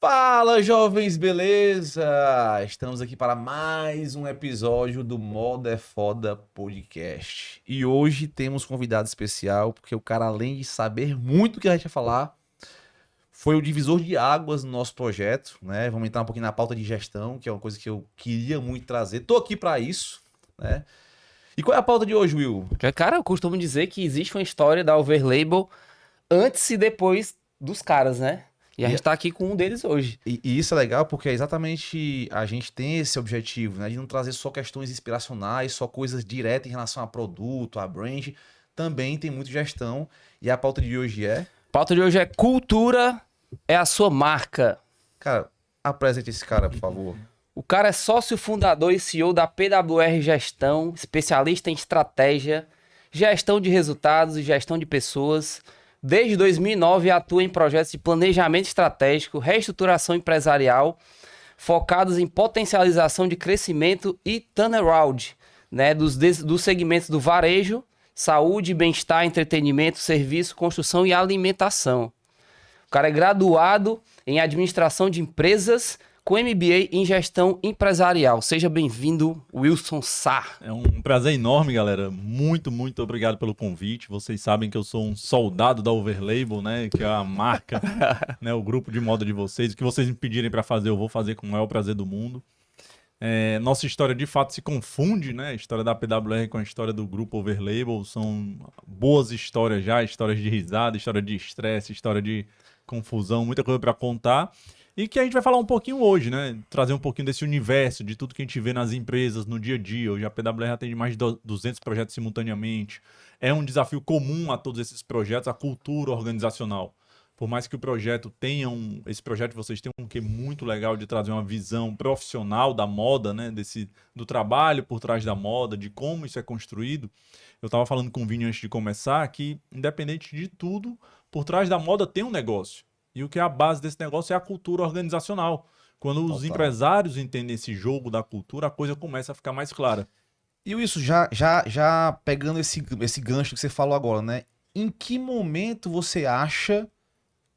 Fala, jovens, beleza? Estamos aqui para mais um episódio do Moda é Foda Podcast. E hoje temos convidado especial, porque o cara, além de saber muito o que a gente vai falar, foi o divisor de águas no nosso projeto, né? Vamos entrar um pouquinho na pauta de gestão, que é uma coisa que eu queria muito trazer. Tô aqui para isso, né? E qual é a pauta de hoje, Will? Cara, eu costumo dizer que existe uma história da Overlabel antes e depois dos caras, né? E a E, gente tá aqui com um deles hoje. e isso é legal porque é exatamente a gente tem esse objetivo, né? De não trazer só questões inspiracionais, só coisas diretas em relação a produto, a brand. Também tem muito gestão. E a pauta de hoje é... A pauta de hoje é cultura é a sua marca. Cara, apresente esse cara, por favor. O cara é sócio fundador e CEO da PWR Gestão, especialista em estratégia, gestão de resultados e gestão de pessoas. Desde 2009 atua em projetos de planejamento estratégico, reestruturação empresarial, focados em potencialização de crescimento e turnaround, né, dos segmentos do varejo, saúde, bem-estar, entretenimento, serviço, construção e alimentação. O cara é graduado em administração de empresas com MBA em gestão empresarial. Seja bem-vindo, Wilson Sá. É um prazer enorme, galera. Muito obrigado pelo convite. Vocês sabem que eu sou um soldado da Overlabel, né? Que é a marca, né? O grupo de moda de vocês. O que vocês me pedirem para fazer, eu vou fazer com o maior prazer do mundo. Nossa história de fato se confunde, né? A história da PWR com a história do grupo Overlabel. São boas histórias já, histórias de risada, história de estresse, história de confusão, muita coisa para contar. E que a gente vai falar um pouquinho hoje, né? Trazer um pouquinho desse universo, de tudo que a gente vê nas empresas, no dia a dia. Hoje a PWR atende mais de 200 projetos simultaneamente. É um desafio comum a todos esses projetos, a cultura organizacional. Por mais que o projeto tenha esse projeto de vocês tenham um quê muito legal de trazer uma visão profissional da moda, né? Do trabalho por trás da moda, de como isso é construído. Eu estava falando com o Vini antes de começar que, independente de tudo, por trás da moda tem um negócio. E o que é a base desse negócio é a cultura organizacional. Quando os empresários entendem esse jogo da cultura, a coisa começa a ficar mais clara. E isso, já pegando esse gancho que você falou agora, né? Em que momento você acha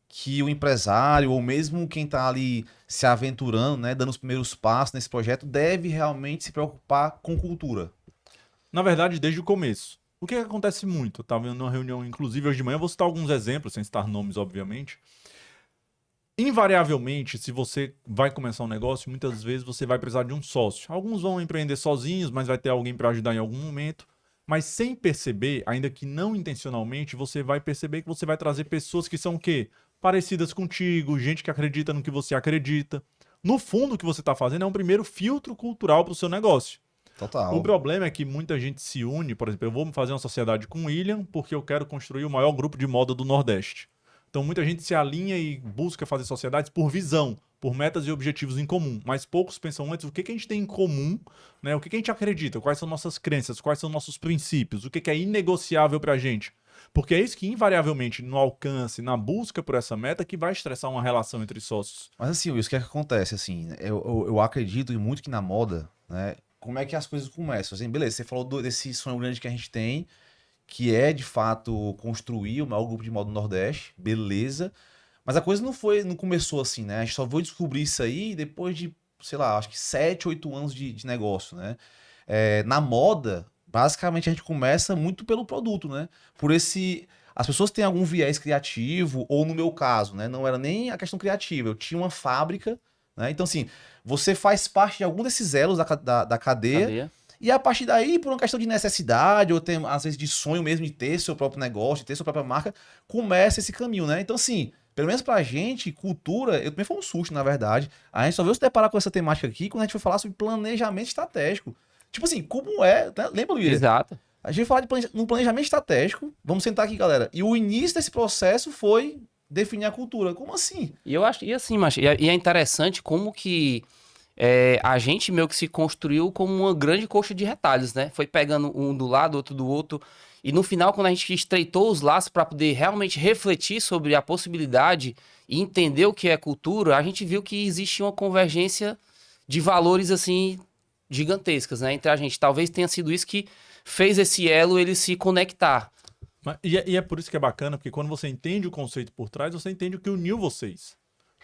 que o empresário, ou mesmo quem está ali se aventurando, né, dando os primeiros passos nesse projeto, deve realmente se preocupar com cultura? Na verdade, desde o começo. O que acontece muito? Eu estava em uma reunião, inclusive hoje de manhã, vou citar alguns exemplos, sem citar nomes, obviamente. Invariavelmente, se você vai começar um negócio, muitas vezes você vai precisar de um sócio. Alguns vão empreender sozinhos, mas vai ter alguém para ajudar em algum momento. Mas sem perceber, ainda que não intencionalmente, você vai perceber que você vai trazer pessoas que são o quê? Parecidas contigo, gente que acredita no que você acredita. No fundo, o que você está fazendo é um primeiro filtro cultural para o seu negócio. O Total. problema é que muita gente se une, por exemplo, eu vou fazer uma sociedade com o William porque eu quero construir o maior grupo de moda do Nordeste. Então muita gente se alinha e busca fazer sociedades por visão, por metas e objetivos em comum, mas poucos pensam antes o que a gente tem em comum, né? O que a gente acredita, quais são nossas crenças, quais são nossos princípios, o que é inegociável pra gente. Porque é isso que invariavelmente no alcance, na busca por essa meta que vai estressar uma relação entre sócios. Mas assim, Wilson, o que é que acontece? Assim, eu acredito muito que na moda, né? Como é que as coisas começam? Assim, beleza, você falou desse sonho grande que a gente tem, que é de fato construir o maior grupo de moda do Nordeste, beleza. Mas a coisa não começou assim, né? A gente só foi descobrir isso aí depois de, sei lá, acho que 7, 8 anos de negócio, né? Na moda, basicamente a gente começa muito pelo produto, né? Por esse. As pessoas têm algum viés criativo, ou no meu caso, né? Não era nem a questão criativa, eu tinha uma fábrica, né? Então, assim, você faz parte de algum desses elos da cadeia. Cadê? E a partir daí, por uma questão de necessidade, ou tem, às vezes de sonho mesmo de ter seu próprio negócio, de ter sua própria marca, começa esse caminho, né? Então, assim, pelo menos pra gente, cultura, eu também foi um susto, na verdade. A gente só veio se deparar com essa temática aqui quando a gente foi falar sobre planejamento estratégico. Tipo assim, como é, né? Lembra, Luísa? Exato. A gente vai falar no planejamento estratégico, vamos sentar aqui, galera. E o início desse processo foi definir a cultura. Como assim? E eu acho, e assim, mas e é interessante como que a gente meio que se construiu como uma grande coxa de retalhos, né? Foi pegando um do lado, outro do outro. E no final, quando a gente estreitou os laços para poder realmente refletir sobre a possibilidade e entender o que é cultura, a gente viu que existia uma convergência de valores assim gigantescas, né, entre a gente. Talvez tenha sido isso que fez esse elo ele se conectar. E é por isso que é bacana, porque quando você entende o conceito por trás, você entende o que uniu vocês.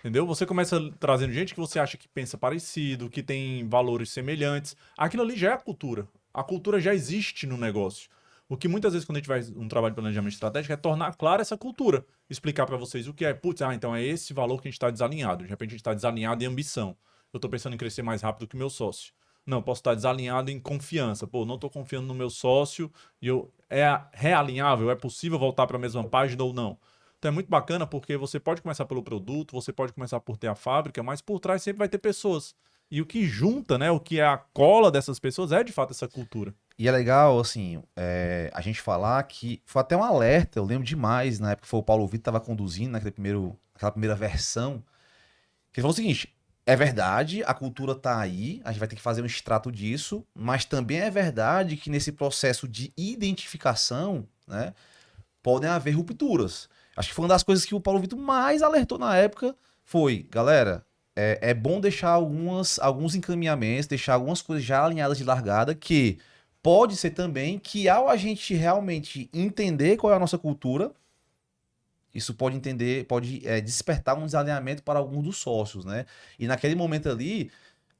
Entendeu? Você começa trazendo gente que você acha que pensa parecido, que tem valores semelhantes. Aquilo ali já é a cultura. A cultura já existe no negócio. O que muitas vezes, quando a gente faz um trabalho de planejamento estratégico, é tornar clara essa cultura. Explicar para vocês o que é. Putz, então é esse valor que a gente está desalinhado. De repente a gente está desalinhado em ambição. Eu estou pensando em crescer mais rápido que o meu sócio. Não, posso estar desalinhado em confiança. Pô, não estou confiando no meu sócio e é realinhável, é possível voltar para a mesma página ou não. Então é muito bacana porque você pode começar pelo produto, você pode começar por ter a fábrica, mas por trás sempre vai ter pessoas. E o que junta, né, o que é a cola dessas pessoas é de fato essa cultura. E é legal, assim, a gente falar que foi até um alerta, eu lembro demais, na época que foi o Paulo Vitor que estava conduzindo naquela primeira versão, que ele falou o seguinte, é verdade, a cultura tá aí, a gente vai ter que fazer um extrato disso, mas também é verdade que nesse processo de identificação, né, podem haver rupturas. Acho que foi uma das coisas que o Paulo Vitor mais alertou na época, foi, galera, é bom deixar alguns encaminhamentos, deixar algumas coisas já alinhadas de largada, que pode ser também que ao a gente realmente entender qual é a nossa cultura, isso pode despertar um desalinhamento para alguns dos sócios, né? E naquele momento ali,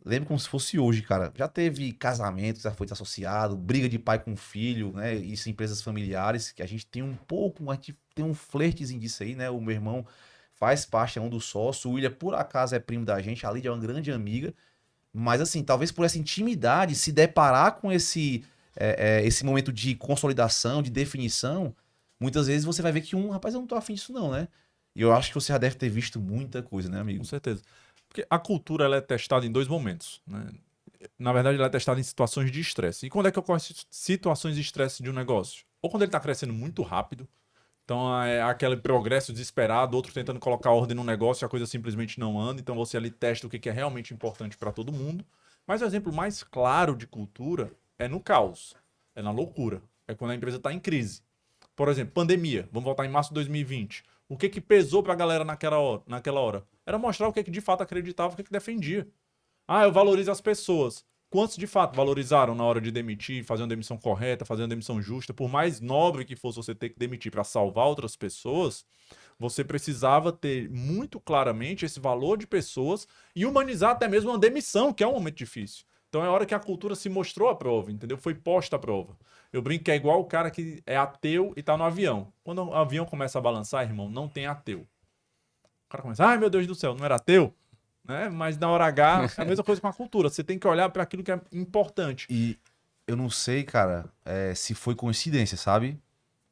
lembro como se fosse hoje, cara. Já teve casamento, já foi desassociado, briga de pai com filho, né? Isso em empresas familiares, que a gente tem a gente tem um flertezinho disso aí, né? O meu irmão faz parte, é um dos sócios. O William, por acaso, é primo da gente. A Lídia é uma grande amiga. Mas, assim, talvez por essa intimidade, se deparar com esse momento de consolidação, de definição, muitas vezes você vai ver que rapaz, eu não tô afim disso não, né? E eu acho que você já deve ter visto muita coisa, né, amigo? Com certeza. Porque a cultura ela é testada em dois momentos, né? Na verdade, ela é testada em situações de estresse. E quando é que ocorrem situações de estresse de um negócio? Ou quando ele está crescendo muito rápido, então é aquele progresso desesperado, outro tentando colocar ordem no negócio e a coisa simplesmente não anda, então você ali testa o que é realmente importante para todo mundo. Mas o exemplo mais claro de cultura é no caos, é na loucura, é quando a empresa está em crise. Por exemplo, pandemia, vamos voltar em março de 2020. O que pesou para a galera naquela hora? Era mostrar o que de fato acreditava, o que defendia. Ah, eu valorizo as pessoas. Quantos de fato valorizaram na hora de demitir, fazer uma demissão correta, fazer uma demissão justa? Por mais nobre que fosse você ter que demitir para salvar outras pessoas, você precisava ter muito claramente esse valor de pessoas e humanizar até mesmo uma demissão, que é um momento difícil. Então é a hora que a cultura se mostrou à prova, entendeu? Foi posta à prova. Eu brinco que é igual o cara que é ateu e tá no avião. Quando o avião começa a balançar, irmão, não tem ateu. O cara começa, ai meu Deus do céu, não era ateu? Né? Mas na hora H é a mesma coisa com a cultura. Você tem que olhar para aquilo que é importante. E eu não sei, cara, se foi coincidência, sabe?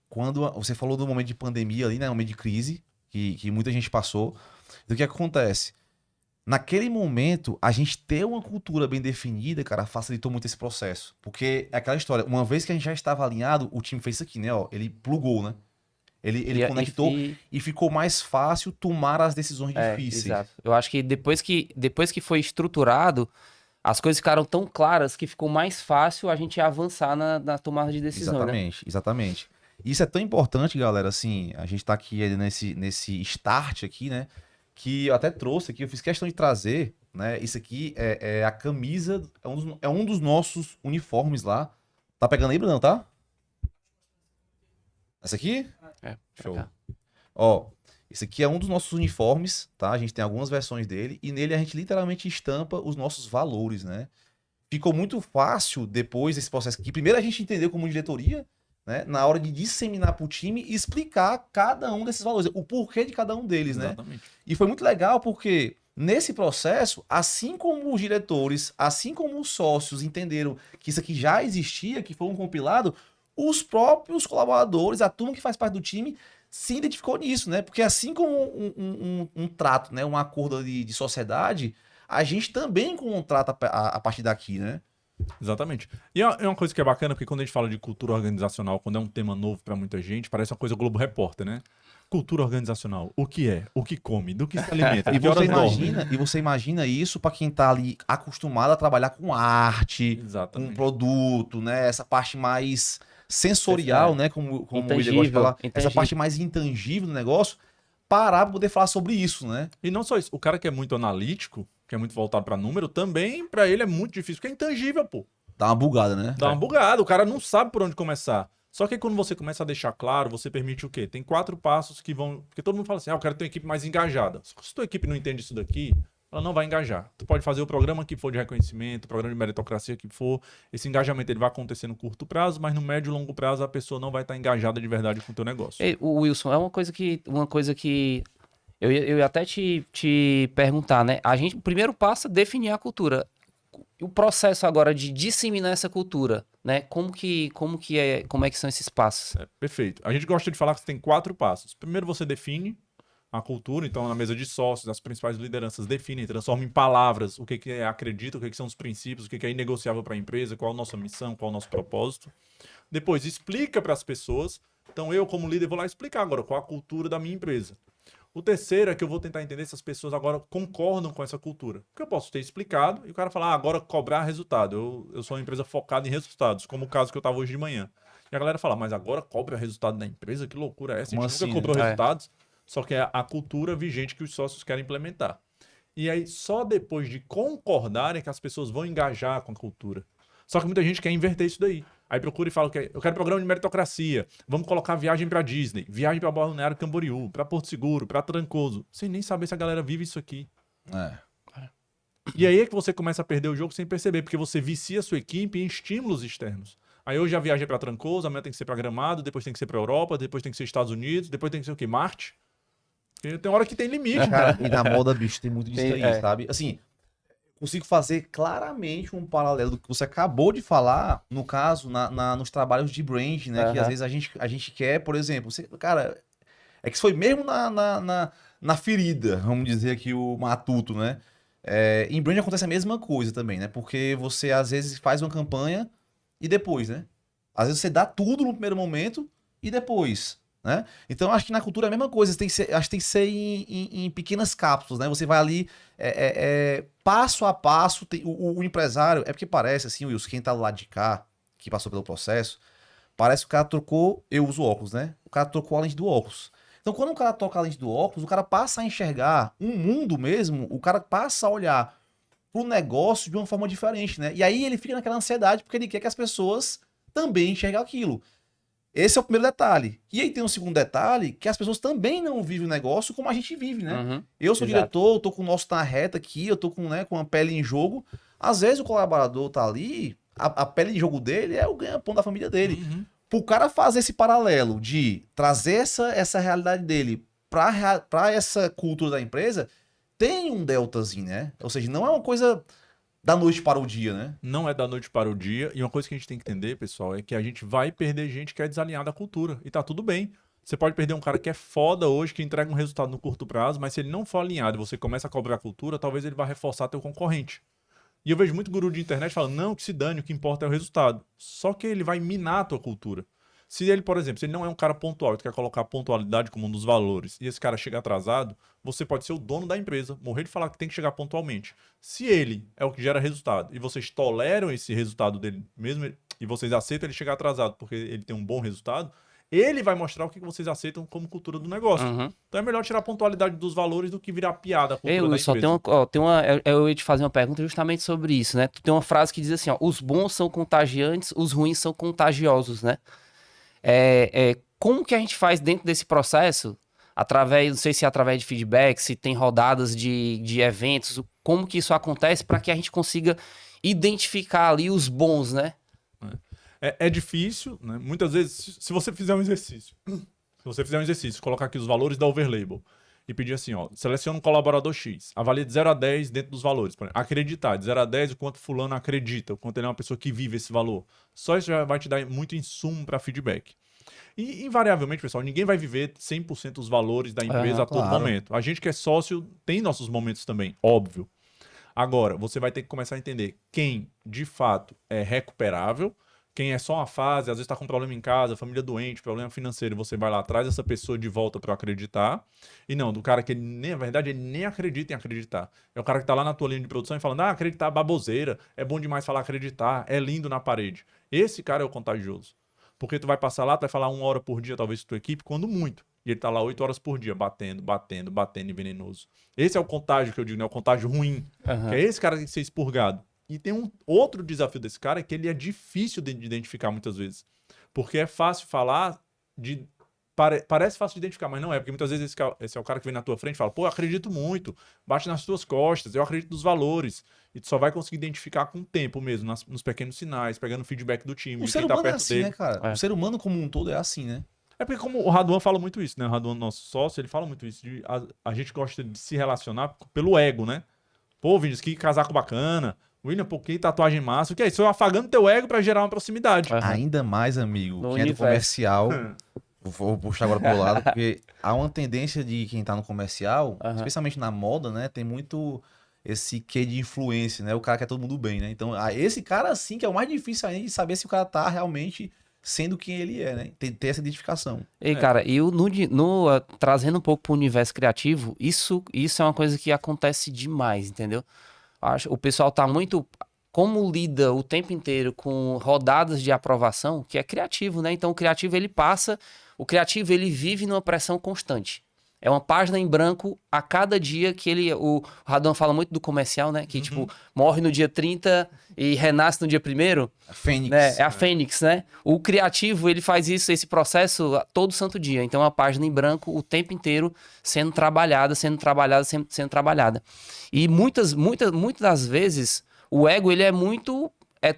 Quando você falou do momento de pandemia ali, né? Um momento de crise que muita gente passou. Do que acontece? Naquele momento, a gente ter uma cultura bem definida, cara, facilitou muito esse processo. Porque é aquela história, uma vez que a gente já estava alinhado, o time fez isso aqui, né? Ó, ele plugou, né? Ele conectou e ficou mais fácil tomar as decisões difíceis. Exato. Eu acho que depois que foi estruturado, as coisas ficaram tão claras que ficou mais fácil a gente avançar na tomada de decisão. Exatamente, né? Exatamente. Isso é tão importante, galera, assim, a gente tá aqui nesse start aqui, né? Que eu até trouxe aqui, eu fiz questão de trazer, né? Isso aqui é a camisa, é um dos nossos uniformes lá. Tá pegando aí, Bruno, tá? Essa aqui? Show. Ó, esse aqui é um dos nossos uniformes, tá? A gente tem algumas versões dele e nele a gente literalmente estampa os nossos valores, né? Ficou muito fácil depois desse processo aqui. Primeiro a gente entendeu como diretoria, né? Na hora de disseminar pro time e explicar cada um desses valores, o porquê de cada um deles, Exatamente. né? E foi muito legal porque nesse processo, assim como os diretores, assim como os sócios entenderam que isso aqui já existia, que foi um compilado, os próprios colaboradores, a turma que faz parte do time, se identificou nisso, né? Porque assim como um trato, né? Um acordo de sociedade, a gente também contrata a partir daqui, né? Exatamente. E é uma coisa que é bacana, porque quando a gente fala de cultura organizacional, quando é um tema novo para muita gente, parece uma coisa Globo Repórter, né? Cultura organizacional, o que é? O que come? Do que se alimenta? E você imagina isso para quem tá ali acostumado a trabalhar com arte, Exatamente. com produto, né? Essa parte mais sensorial, né? Como o William gosta de falar, essa parte mais intangível do negócio, parar para poder falar sobre isso, né? E não só isso, o cara que é muito analítico, que é muito voltado para número, também para ele é muito difícil, porque é intangível, pô. Dá uma bugada, né? Dá uma bugada, o cara não sabe por onde começar. Só que aí quando você começa a deixar claro, você permite o quê? Tem 4 passos que vão... Porque todo mundo fala assim, eu quero ter uma equipe mais engajada. Se tua equipe não entende isso daqui, ela não vai engajar. Tu pode fazer o programa que for de reconhecimento, o programa de meritocracia que for. Esse engajamento ele vai acontecer no curto prazo, mas no médio e longo prazo a pessoa não vai estar engajada de verdade com o teu negócio. Ei, o Wilson, é uma coisa que eu ia até te perguntar, né? O primeiro passo é definir a cultura. O processo agora de disseminar essa cultura, né? Como é que são esses passos? Perfeito. A gente gosta de falar que tem 4 passos. Primeiro você define a cultura, então na mesa de sócios, as principais lideranças definem, transformam em palavras o que é acredita, o que são os princípios, o que é inegociável para a empresa, qual a nossa missão, qual o nosso propósito. Depois explica para as pessoas. Então eu, como líder, vou lá explicar agora qual a cultura da minha empresa. O terceiro é que eu vou tentar entender se as pessoas agora concordam com essa cultura. Porque eu posso ter explicado e o cara falar, agora cobrar resultado. Eu sou uma empresa focada em resultados, como o caso que eu estava hoje de manhã. E a galera fala, mas agora cobra resultado da empresa? Que loucura é essa? Como A gente assim, nunca cobrou né? resultados. Só que é a cultura vigente que os sócios querem implementar. E aí, só depois de concordarem que as pessoas vão engajar com a cultura. Só que muita gente quer inverter isso daí. Aí procura e fala que eu quero programa de meritocracia. Vamos colocar viagem para Disney, viagem para Balneário Camboriú, para Porto Seguro, para Trancoso, sem nem saber se a galera vive isso aqui. É. E aí é que você começa a perder o jogo sem perceber, porque você vicia a sua equipe em estímulos externos. Aí hoje a viagem é para Trancoso, amanhã tem que ser para Gramado, depois tem que ser para Europa, depois tem que ser Estados Unidos, depois tem que ser o quê? Marte? Porque tem hora que tem limite. Cara, e na moda, bicho, tem muito disso aí, É. sabe? Assim, consigo fazer claramente um paralelo do que você acabou de falar, no caso, nos trabalhos de brand, né? Que às Aham. vezes a gente quer, por exemplo, cara, é que isso foi mesmo na ferida, vamos dizer aqui o matuto, né? Em brand acontece a mesma coisa também, né? Porque você às vezes faz uma campanha e depois, né? Às vezes você dá tudo no primeiro momento e depois, né? Então acho que na cultura é a mesma coisa, acho que tem que ser em pequenas cápsulas, né? Você vai ali passo a passo, o empresário, é porque parece assim, Wilson, quem tá do lado de cá, que passou pelo processo, parece que o cara trocou, eu uso óculos, né? O cara trocou a lente do óculos. Então, quando o cara troca a lente do óculos, o cara passa a enxergar um mundo mesmo, o cara passa a olhar pro negócio de uma forma diferente, né? E aí ele fica naquela ansiedade porque ele quer que as pessoas também enxerguem aquilo. Esse é o primeiro detalhe. E aí tem um segundo detalhe, que as pessoas também não vivem o negócio como a gente vive, né? Uhum. Eu sou Exato. diretor, eu tô com o nosso na reta aqui, eu tô com a pele em jogo. Às vezes o colaborador tá ali, a pele em jogo dele é o ganha-pão da família dele. Uhum. Pro cara fazer esse paralelo de trazer essa realidade dele pra essa cultura da empresa, tem um deltazinho, né? Ou seja, não é uma coisa da noite para o dia, né? Não é da noite para o dia. E uma coisa que a gente tem que entender, pessoal, é que a gente vai perder gente que é desalinhada à cultura. E tá tudo bem. Você pode perder um cara que é foda hoje, que entrega um resultado no curto prazo, mas se ele não for alinhado e você começa a cobrar a cultura, talvez ele vá reforçar teu concorrente. E eu vejo muito guru de internet falando, não, que se dane, o que importa é o resultado. Só que ele vai minar a tua cultura. Se ele, por exemplo, se ele não é um cara pontual, tu quer colocar a pontualidade como um dos valores, e esse cara chega atrasado, você pode ser o dono da empresa, morrer de falar que tem que chegar pontualmente. Se ele é o que gera resultado, e vocês toleram esse resultado dele mesmo, e vocês aceitam ele chegar atrasado porque ele tem um bom resultado, ele vai mostrar o que vocês aceitam como cultura do negócio. Uhum. Então é melhor tirar a pontualidade dos valores do que virar piada a cultura Ei, da Wilson, empresa. eu ia te fazer uma pergunta justamente sobre isso, né? Tu tem uma frase que diz assim, ó, os bons são contagiantes, os ruins são contagiosos, né? Como que a gente faz dentro desse processo, não sei se é através de feedback, se tem rodadas de eventos, como que isso acontece para que a gente consiga identificar ali os bons, né? É difícil, né? Muitas vezes, se você fizer um exercício, colocar aqui os valores da Overlabel e pedir assim, ó, seleciona um colaborador X, avalie de 0 a 10 dentro dos valores. Por exemplo, acreditar, de 0 a 10 o quanto fulano acredita, o quanto ele é uma pessoa que vive esse valor. Só isso já vai te dar muito insumo para feedback. E, invariavelmente, pessoal, ninguém vai viver 100% os valores da empresa a todo claro. momento. A gente que é sócio tem nossos momentos também, óbvio. Agora, você vai ter que começar a entender quem, de fato, é recuperável, quem é só uma fase, às vezes está com problema em casa, família doente, problema financeiro, você vai lá, traz essa pessoa de volta para acreditar. E não, do cara que ele, na verdade, ele nem acredita em acreditar. É o cara que está lá na tua linha de produção e falando, acreditar é baboseira, é bom demais falar acreditar, é lindo na parede. Esse cara é o contagioso. Porque tu vai passar lá, tu vai falar 1 hora por dia, talvez, com tua equipe, quando muito. E ele tá lá 8 horas por dia, batendo e venenoso. Esse é o contágio que eu digo, né? O contágio ruim. Que é esse cara que tem que ser expurgado. E tem um outro desafio desse cara, que ele é difícil de identificar muitas vezes. Porque é fácil falar de... Parece fácil de identificar, mas não é. Porque muitas vezes esse é o cara que vem na tua frente e fala, pô, eu acredito muito, bate nas tuas costas, eu acredito nos valores. E tu só vai conseguir identificar com o tempo mesmo, nos pequenos sinais, pegando o feedback do time, O de ser quem tá humano é perto assim, dele. né, cara? É. O ser humano como um todo é assim, né? É porque como o Raduan fala muito isso, né? O Raduan, nosso sócio, ele fala muito isso. A gente gosta de se relacionar pelo ego, né? Pô, Vinícius, que casaco bacana. William, pô, que tatuagem massa. O que é isso? Eu afagando teu ego pra gerar uma proximidade. Aham. Ainda mais, amigo, No quem é do universo. comercial. Vou puxar agora pro meu lado, porque há uma tendência de quem tá no comercial, Aham. especialmente na moda, né? Tem muito esse quê de influência, né? O cara quer todo mundo bem, né? Então, esse cara, assim, que é o mais difícil ainda de saber se o cara tá realmente sendo quem ele é, né? Ter essa identificação. E, cara, trazendo um pouco pro universo criativo, isso é uma coisa que acontece demais, entendeu? O pessoal tá muito... Como lida o tempo inteiro com rodadas de aprovação, que é criativo, né? Então, o criativo, o criativo, ele vive numa pressão constante. É uma página em branco a cada dia que o Radon fala muito do comercial, né? Que, tipo, morre no dia 30 e renasce no dia 1º. A Fênix. Né? É a Fênix, né? O criativo, ele faz esse processo todo santo dia. Então, é uma página em branco o tempo inteiro sendo trabalhada. E muitas das vezes, o ego, ele é muito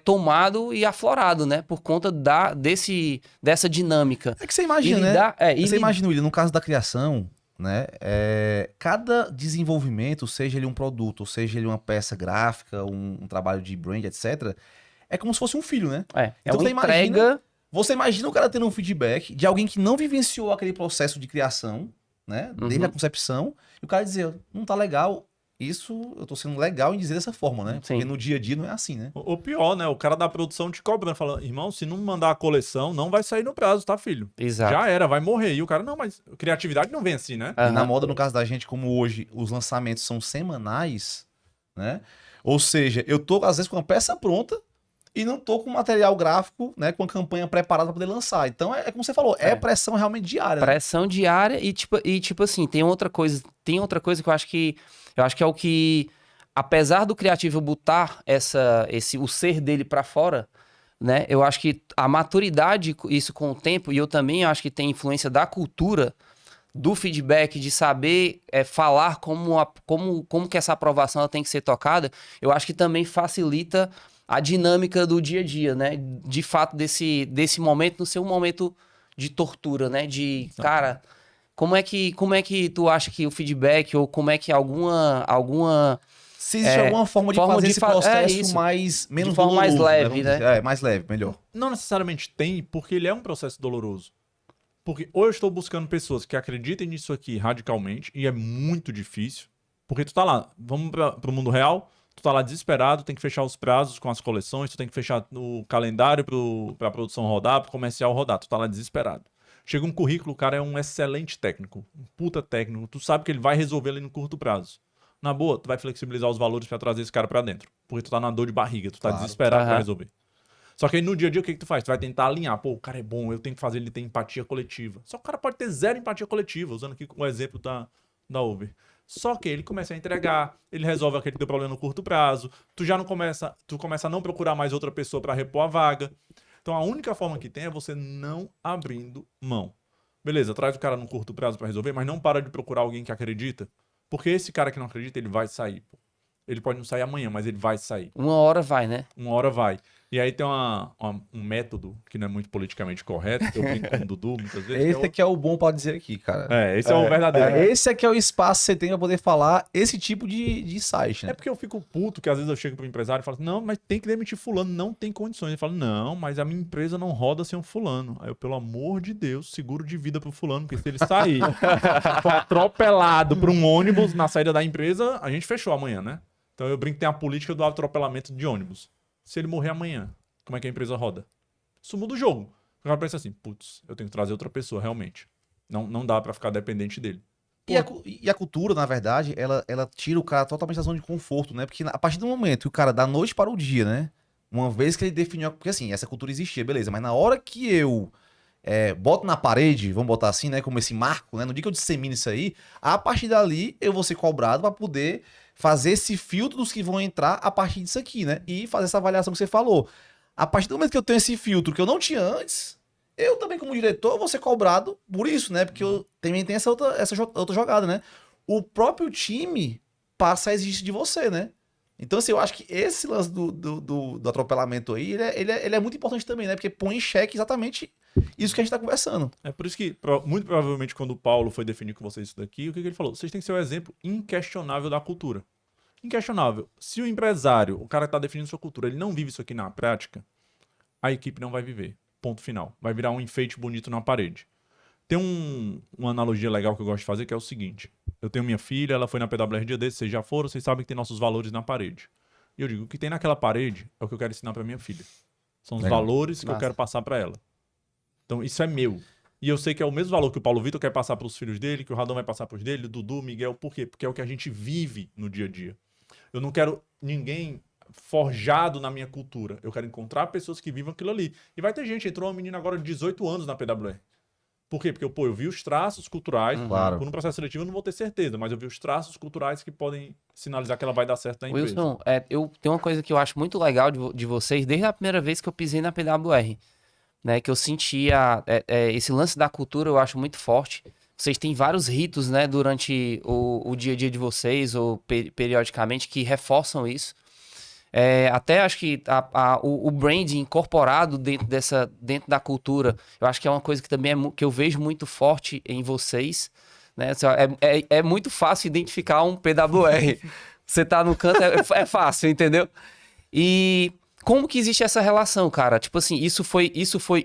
tomado e aflorado, né? Por conta dessa dinâmica. É que você imagina, E né? lidar- Você imagina, William, no caso da criação, né? Cada desenvolvimento, seja ele um produto, ou seja ele uma peça gráfica, um trabalho de brand, etc., é como se fosse um filho, né? É Então uma você entrega... Você imagina o cara tendo um feedback de alguém que não vivenciou aquele processo de criação, né? Desde a concepção, e o cara dizer, não tá legal, isso eu tô sendo legal em dizer dessa forma, né? Sim. Porque no dia a dia não é assim, né? Ou pior, né? O cara da produção te cobrando, falando, irmão, se não mandar a coleção, não vai sair no prazo, tá, filho? Exato. Já era, vai morrer. E o cara, não, mas criatividade não vem assim, né? E na Aham. moda, no caso da gente, como hoje, os lançamentos são semanais, né? Ou seja, eu tô, às vezes, com uma peça pronta e não tô com material gráfico, né? Com a campanha preparada para poder lançar. Então, é como você falou, é pressão realmente diária, né? Pressão diária tipo assim, tem outra coisa que eu acho que é o que, apesar do criativo botar o ser dele pra fora, né? Eu acho que a maturidade, isso com o tempo, e eu também acho que tem influência da cultura, do feedback, de saber falar como que essa aprovação ela tem que ser tocada, eu acho que também facilita a dinâmica do dia a dia, né? De fato, desse momento não ser um momento de tortura, né? De, cara, como é que tu acha que o feedback, ou como é que alguma Se existe alguma forma de fazer esse processo menos de forma mais doloroso, leve, vamos né? dizer. Mais leve, melhor. Não necessariamente tem, porque ele é um processo doloroso. Porque ou eu estou buscando pessoas que acreditem nisso aqui radicalmente, e é muito difícil, porque tu tá lá, vamos pro mundo real, tu tá lá desesperado, tem que fechar os prazos com as coleções, tu tem que fechar o calendário pra produção rodar, pro comercial rodar, tu tá lá desesperado. Chega um currículo, o cara é um excelente técnico, um puta técnico, tu sabe que ele vai resolver ali no curto prazo. Na boa, tu vai flexibilizar os valores pra trazer esse cara pra dentro, porque tu tá na dor de barriga, tu tá Claro. desesperado pra Aham. resolver. Só que aí no dia a dia o que tu faz? Tu vai tentar alinhar. Pô, o cara é bom, eu tenho que fazer ele ter empatia coletiva. Só que o cara pode ter zero empatia coletiva, usando aqui o exemplo da Uber. Só que ele começa a entregar, ele resolve aquele teu problema no curto prazo, tu começa a não procurar mais outra pessoa pra repor a vaga. Então a única forma que tem é você não abrindo mão. Beleza, traz o cara no curto prazo pra resolver, mas não para de procurar alguém que acredita, porque esse cara que não acredita, ele vai sair, pô. Ele pode não sair amanhã, mas ele vai sair. Uma hora vai, né? Uma hora vai. E aí tem um método que não é muito politicamente correto, que eu brinco com o Dudu muitas vezes. Esse aqui é o bom pra dizer aqui, cara. Esse é o verdadeiro. Esse aqui é o espaço que você tem pra poder falar esse tipo de insight, né? É porque eu fico puto que às vezes eu chego pro empresário e falo assim, não, mas tem que demitir fulano, não tem condições. Ele fala, não, mas a minha empresa não roda sem um fulano. Aí eu, pelo amor de Deus, seguro de vida pro fulano, porque se ele sair for atropelado por um ônibus na saída da empresa, a gente fechou amanhã, né? Então eu brinco que tem a política do atropelamento de ônibus. Se ele morrer amanhã, como é que a empresa roda? Isso muda o jogo. O cara pensa assim, putz, eu tenho que trazer outra pessoa, realmente. Não dá pra ficar dependente dele. E a cultura, na verdade, ela tira o cara totalmente da zona de conforto, né? Porque a partir do momento que o cara, da noite para o dia, né? Uma vez que ele definiu... Porque assim, essa cultura existia, beleza. Mas na hora que eu boto na parede, vamos botar assim, né? Como esse marco, né? No dia que eu dissemino isso aí, a partir dali eu vou ser cobrado para poder fazer esse filtro dos que vão entrar a partir disso aqui, né? E fazer essa avaliação que você falou. A partir do momento que eu tenho esse filtro que eu não tinha antes, eu também, como diretor, vou ser cobrado por isso, né? Porque eu também tem essa outra jogada, né? O próprio time passa a exigir de você, né? Então, assim, eu acho que esse lance do atropelamento aí, ele é muito importante também, né? Porque põe em xeque exatamente isso que a gente tá conversando. É por isso que, muito provavelmente, quando o Paulo foi definir com vocês isso daqui, o que ele falou? Vocês têm que ser o exemplo inquestionável da cultura. Inquestionável. Se o empresário, o cara que tá definindo sua cultura, ele não vive isso aqui na prática, a equipe não vai viver. Ponto final. Vai virar um enfeite bonito na parede. Tem uma analogia legal que eu gosto de fazer, que é o seguinte. Eu tenho minha filha, ela foi na PWR dia desse, vocês já foram, vocês sabem que tem nossos valores na parede. E eu digo, o que tem naquela parede é o que eu quero ensinar pra minha filha. São os Legal. valores que eu Massa. quero passar pra ela. Então isso é meu. E eu sei que é o mesmo valor que o Paulo Vitor quer passar pros filhos dele, que o Radon vai passar pros dele, o Dudu, o Miguel. Por quê? Porque é o que a gente vive no dia a dia. Eu não quero ninguém forjado na minha cultura. Eu quero encontrar pessoas que vivam aquilo ali. E vai ter gente, entrou uma menina agora de 18 anos na PWR. Por quê? Porque eu vi os traços culturais. Claro. Por um processo seletivo eu não vou ter certeza, mas eu vi os traços culturais que podem sinalizar que ela vai dar certo na empresa. Wilson, eu tenho uma coisa que eu acho muito legal de vocês, desde a primeira vez que eu pisei na PWR, né? Que eu sentia esse lance da cultura, eu acho muito forte. Vocês têm vários ritos, né, durante o dia a dia de vocês, ou periodicamente, que reforçam isso. Até acho que o branding incorporado dentro da cultura, eu acho que é uma coisa que também que eu vejo muito forte em vocês, né? Assim, ó, é muito fácil identificar um PWR. Você tá no canto, é fácil, entendeu? E como que existe essa relação, cara? Tipo assim, isso foi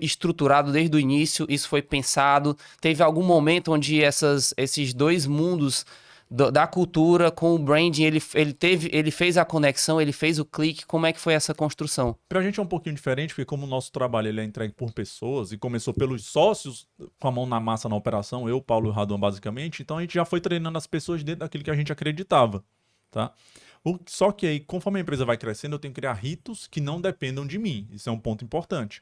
estruturado desde o início, isso foi pensado. Teve algum momento onde esses dois mundos da cultura com o branding, ele fez a conexão, ele fez o clique. Como é que foi essa construção? Pra gente é um pouquinho diferente, porque como o nosso trabalho ele é entregue por pessoas e começou pelos sócios com a mão na massa na operação, eu, Paulo e o Radon basicamente, então a gente já foi treinando as pessoas dentro daquilo que a gente acreditava, tá? Só que aí, conforme a empresa vai crescendo, eu tenho que criar ritos que não dependam de mim. Isso é um ponto importante.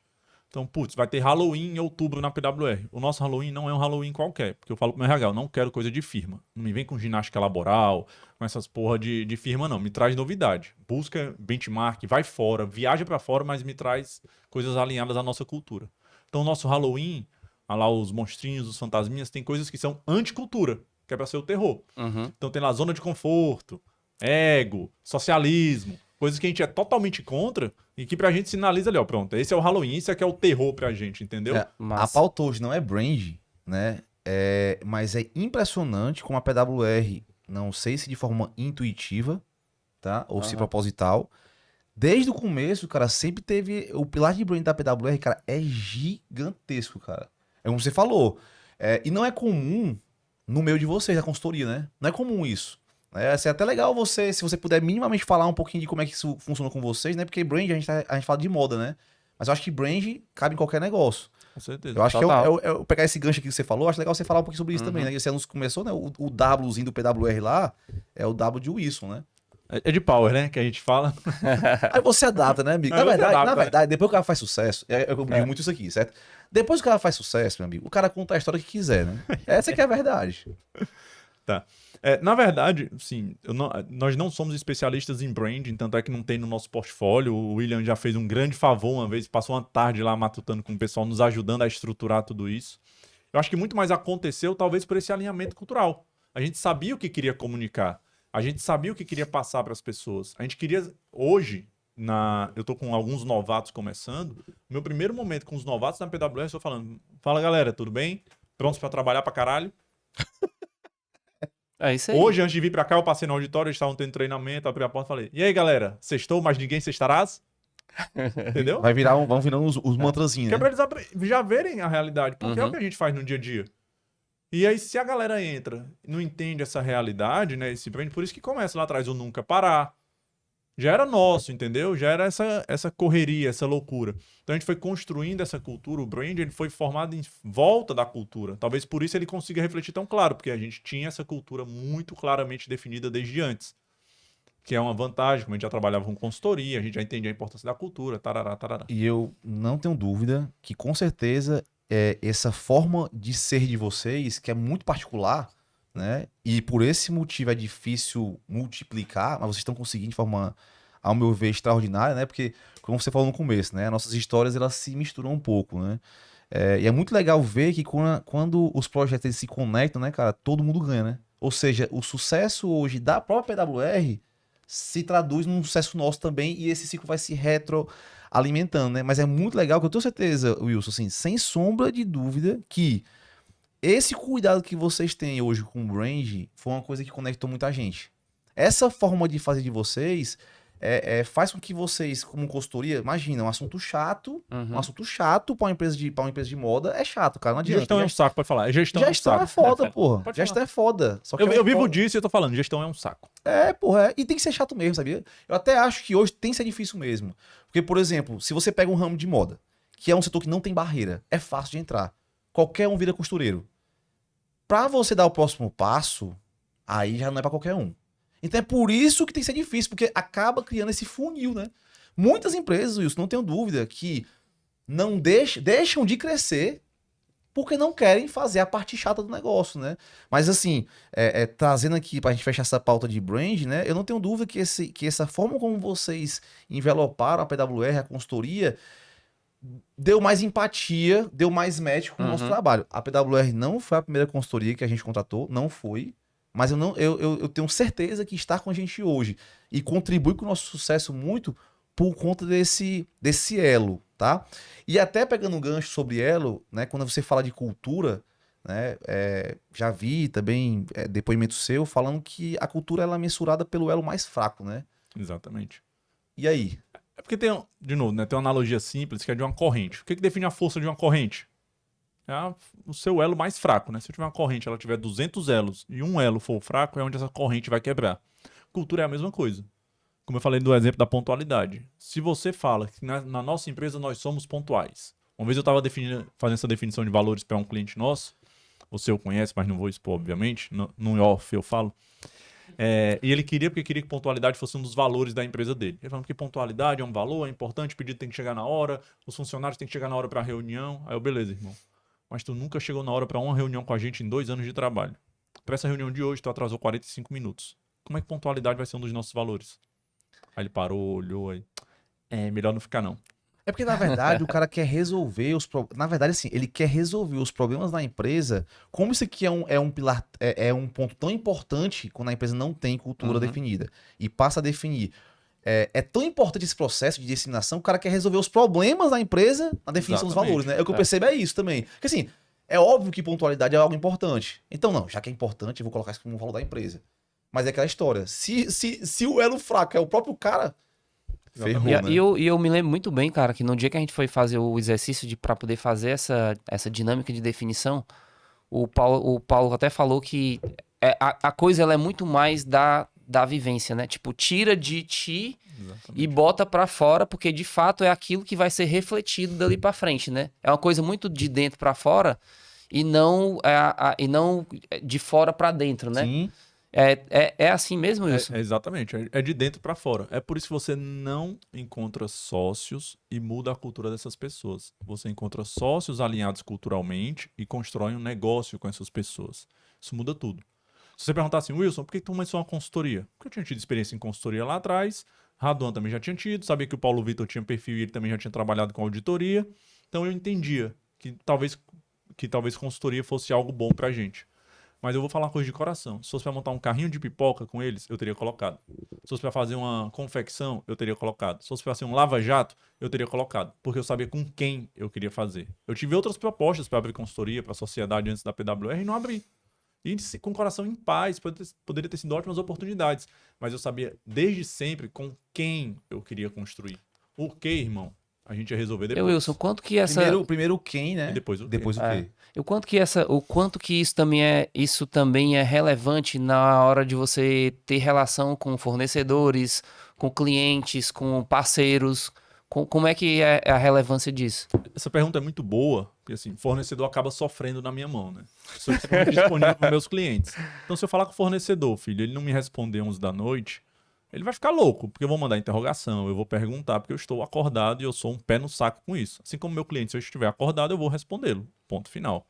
Então, putz, vai ter Halloween em outubro na PWR. O nosso Halloween não é um Halloween qualquer, porque eu falo pro meu RH, eu não quero coisa de firma. Não me vem com ginástica laboral, com essas porra de firma, não. Me traz novidade. Busca benchmark, vai fora, viaja pra fora, mas me traz coisas alinhadas à nossa cultura. Então, o nosso Halloween, lá os monstrinhos, os fantasminhas, tem coisas que são anticultura, que é pra ser o terror. Uhum. Então, tem lá zona de conforto, ego, socialismo, coisas que a gente é totalmente contra e que pra gente sinaliza ali, ó, pronto, esse é o Halloween, isso aqui é o terror pra gente, entendeu? A Massa. pauta hoje não é brand, né? Mas é impressionante como a PWR, não sei se de forma intuitiva, tá? Ou se proposital. Desde o começo, cara, sempre teve. O pilar de brand da PWR, cara, é gigantesco, cara. É como você falou. E não é comum no meio de vocês, da consultoria, né? Não é comum isso. É até legal se você puder minimamente falar um pouquinho de como é que isso funciona com vocês, né? Porque brand, a gente fala de moda, né? Mas eu acho que brand cabe em qualquer negócio. Com certeza. Eu acho Total. que pegar esse gancho aqui que você falou, acho legal você falar um pouquinho sobre isso também, né? E você anúncio começou, né? O Wzinho do PWR lá é o W de Wilson, né? É de power, né, que a gente fala. Aí você adapta, né, amigo? Aí você adapta, Na verdade, depois que o cara faz sucesso, eu digo muito isso aqui, certo? Depois que o cara faz sucesso, meu amigo, o cara conta a história que quiser, né? Essa que é a verdade. Tá. Na verdade, sim, nós não somos especialistas em branding, tanto é que não tem no nosso portfólio. O William já fez um grande favor uma vez, passou uma tarde lá matutando com o pessoal, nos ajudando a estruturar tudo isso. Eu acho que muito mais aconteceu, talvez, por esse alinhamento cultural. A gente sabia o que queria comunicar, a gente sabia o que queria passar para as pessoas. A gente queria, hoje, eu tô com alguns novatos começando, meu primeiro momento com os novatos na PWR, eu estou falando, fala galera, tudo bem? Prontos para trabalhar pra caralho? É isso aí. Hoje, antes de vir pra cá, eu passei no auditório, eles estavam tendo treinamento, abri a porta e falei, e aí, galera, sextou, mas ninguém sextarás? Entendeu? Vão virando os mantrazinhos, Que é né? pra eles já verem a realidade, porque é o que a gente faz no dia a dia. E aí, se a galera entra e não entende essa realidade, né, esse brand, por isso que começa lá atrás o Nunca Parar. Já era nosso, entendeu? Já era essa correria, essa loucura. Então a gente foi construindo essa cultura, o brand ele foi formado em volta da cultura. Talvez por isso ele consiga refletir tão claro, porque a gente tinha essa cultura muito claramente definida desde antes. Que é uma vantagem, como a gente já trabalhava com consultoria, a gente já entendia a importância da cultura, tarará, tarará. E eu não tenho dúvida que, com certeza, essa forma de ser de vocês, que é muito particular, né? E por esse motivo é difícil multiplicar, mas vocês estão conseguindo de forma, ao meu ver, extraordinária, né? Porque, como você falou no começo, né? Nossas histórias, elas se misturam um pouco, né? E é muito legal ver que quando os projetos eles se conectam, né, cara, todo mundo ganha, né? Ou seja, o sucesso hoje da própria PWR se traduz num sucesso nosso também e esse ciclo vai se retroalimentando, né? Mas é muito legal que eu tenho certeza, Wilson, assim, sem sombra de dúvida, que esse cuidado que vocês têm hoje com o brand foi uma coisa que conectou muita gente. Essa forma de fazer de vocês faz com que vocês, como consultoria, imagina, um assunto chato para uma empresa de moda é chato, cara, não adianta. Gestão é um saco, pode falar. Gestão é um Gestão saco. é foda, porra. Pode Gestão falar. é foda. Só que Eu vivo foda. disso e eu tô falando, gestão é um saco. Porra. E tem que ser chato mesmo, sabia? Eu até acho que hoje tem que ser difícil mesmo. Porque, por exemplo, se você pega um ramo de moda, que é um setor que não tem barreira, é fácil de entrar. Qualquer um vira costureiro. Pra você dar o próximo passo, aí já não é pra qualquer um. Então é por isso que tem que ser difícil, porque acaba criando esse funil, né? Muitas empresas, Wilson, não tenho dúvida, que não deixam de crescer porque não querem fazer a parte chata do negócio, né? Mas assim, trazendo aqui pra gente fechar essa pauta de brand, né? Eu não tenho dúvida que essa forma como vocês enveloparam a PWR, a consultoria, deu mais empatia, deu mais match com o nosso trabalho. A PWR não foi a primeira consultoria que a gente contratou, não foi. Mas eu tenho certeza que está com a gente hoje e contribui com o nosso sucesso muito por conta desse elo, tá? E até pegando um gancho sobre elo, né? Quando você fala de cultura, né? Já vi também depoimento seu falando que a cultura ela é mensurada pelo elo mais fraco, né? Exatamente. E aí? É porque tem, de novo, né, tem uma analogia simples que é de uma corrente. O que define a força de uma corrente? É o seu elo mais fraco, né? Se eu tiver uma corrente, ela tiver 200 elos e um elo for fraco, é onde essa corrente vai quebrar. Cultura é a mesma coisa. Como eu falei do exemplo da pontualidade. Se você fala que na nossa empresa nós somos pontuais. Uma vez eu estava fazendo essa definição de valores para um cliente nosso, você o conhece, mas não vou expor, obviamente, no off eu falo. E ele queria que pontualidade fosse um dos valores da empresa dele. Ele falou que pontualidade é um valor, é importante, o pedido tem que chegar na hora, os funcionários têm que chegar na hora para a reunião. Aí eu, beleza, irmão. Mas tu nunca chegou na hora para uma reunião com a gente em 2 anos de trabalho. Para essa reunião de hoje, tu atrasou 45 minutos. Como é que pontualidade vai ser um dos nossos valores? Aí ele parou, olhou, aí... melhor não ficar não. É porque, na verdade, o cara quer resolver os problemas. Na verdade, assim, ele quer resolver os problemas da empresa. Como isso aqui é um pilar, um ponto tão importante quando a empresa não tem cultura definida e passa a definir. É tão importante esse processo de disseminação, o cara quer resolver os problemas da empresa na definição dos valores, né? O que eu percebo é isso também. Porque, assim, é óbvio que pontualidade é algo importante. Então, não, já que é importante, eu vou colocar isso como um valor da empresa. Mas é aquela história. Se o elo fraco é o próprio cara, ferrou, né? E eu me lembro muito bem, cara, que no dia que a gente foi fazer o exercício para poder fazer essa dinâmica de definição, o Paulo até falou que a coisa ela é muito mais da vivência, né? Tipo, tira de ti e bota pra fora, porque de fato é aquilo que vai ser refletido dali pra frente, né? É uma coisa muito de dentro pra fora e não de fora pra dentro, né? Sim. É assim mesmo isso? Exatamente, é de dentro pra fora. É por isso que você não encontra sócios e muda a cultura dessas pessoas. Você encontra sócios alinhados culturalmente e constrói um negócio com essas pessoas. Isso muda tudo. Se você perguntar assim, Wilson, por que tu começou uma consultoria? Porque eu tinha tido experiência em consultoria lá atrás, Raduan também já tinha tido, sabia que o Paulo Vitor tinha perfil e ele também já tinha trabalhado com auditoria, então eu entendia que talvez consultoria fosse algo bom pra gente. Mas eu vou falar uma coisa de coração. Se fosse pra montar um carrinho de pipoca com eles, eu teria colocado. Se fosse pra fazer uma confecção, eu teria colocado. Se fosse pra fazer um lava-jato, eu teria colocado. Porque eu sabia com quem eu queria fazer. Eu tive outras propostas para abrir consultoria para a sociedade antes da PWR e não abri. E com o coração em paz, poderia ter sido ótimas oportunidades. Mas eu sabia desde sempre com quem eu queria construir. O que, irmão? A gente ia resolver depois. Wilson, quanto que essa... Primeiro quem, né? E depois o depois quê. o quê. O quanto que isso também é relevante na hora de você ter relação com fornecedores, com clientes, com parceiros. Como é que é a relevância disso? Essa pergunta é muito boa, porque assim, fornecedor acaba sofrendo na minha mão, né? Sou extremamente disponível para meus clientes. Então, se eu falar com o fornecedor, filho, ele não me responder 11 da noite, ele vai ficar louco, porque eu vou mandar interrogação, eu vou perguntar, porque eu estou acordado e eu sou um pé no saco com isso. Assim como meu cliente, se eu estiver acordado, eu vou respondê-lo. Ponto final.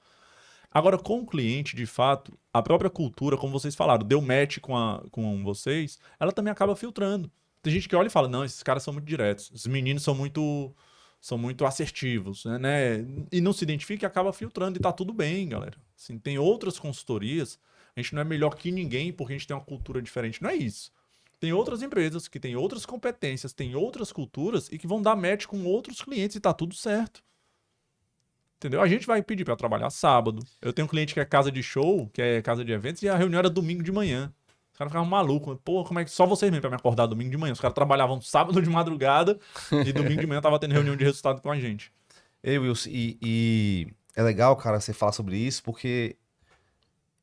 Agora, com o cliente, de fato, a própria cultura, como vocês falaram, deu match com vocês, ela também acaba filtrando. Tem gente que olha e fala, não, esses caras são muito diretos, os meninos são muito são muito assertivos, né? E não se identifica e acaba filtrando e tá tudo bem, galera. Assim, tem outras consultorias, a gente não é melhor que ninguém porque a gente tem uma cultura diferente, não é isso. Tem outras empresas que têm outras competências, têm outras culturas e que vão dar match com outros clientes e tá tudo certo. Entendeu? A gente vai pedir para trabalhar sábado. Eu tenho um cliente que é casa de show, que é casa de eventos, e a reunião era domingo de manhã. Os caras ficavam malucos. Pô, como é que só vocês mesmo pra me acordar domingo de manhã? Os caras trabalhavam sábado de madrugada e domingo de manhã tava tendo reunião de resultado com a gente. Ei, Wilson, e é legal, cara, você falar sobre isso, porque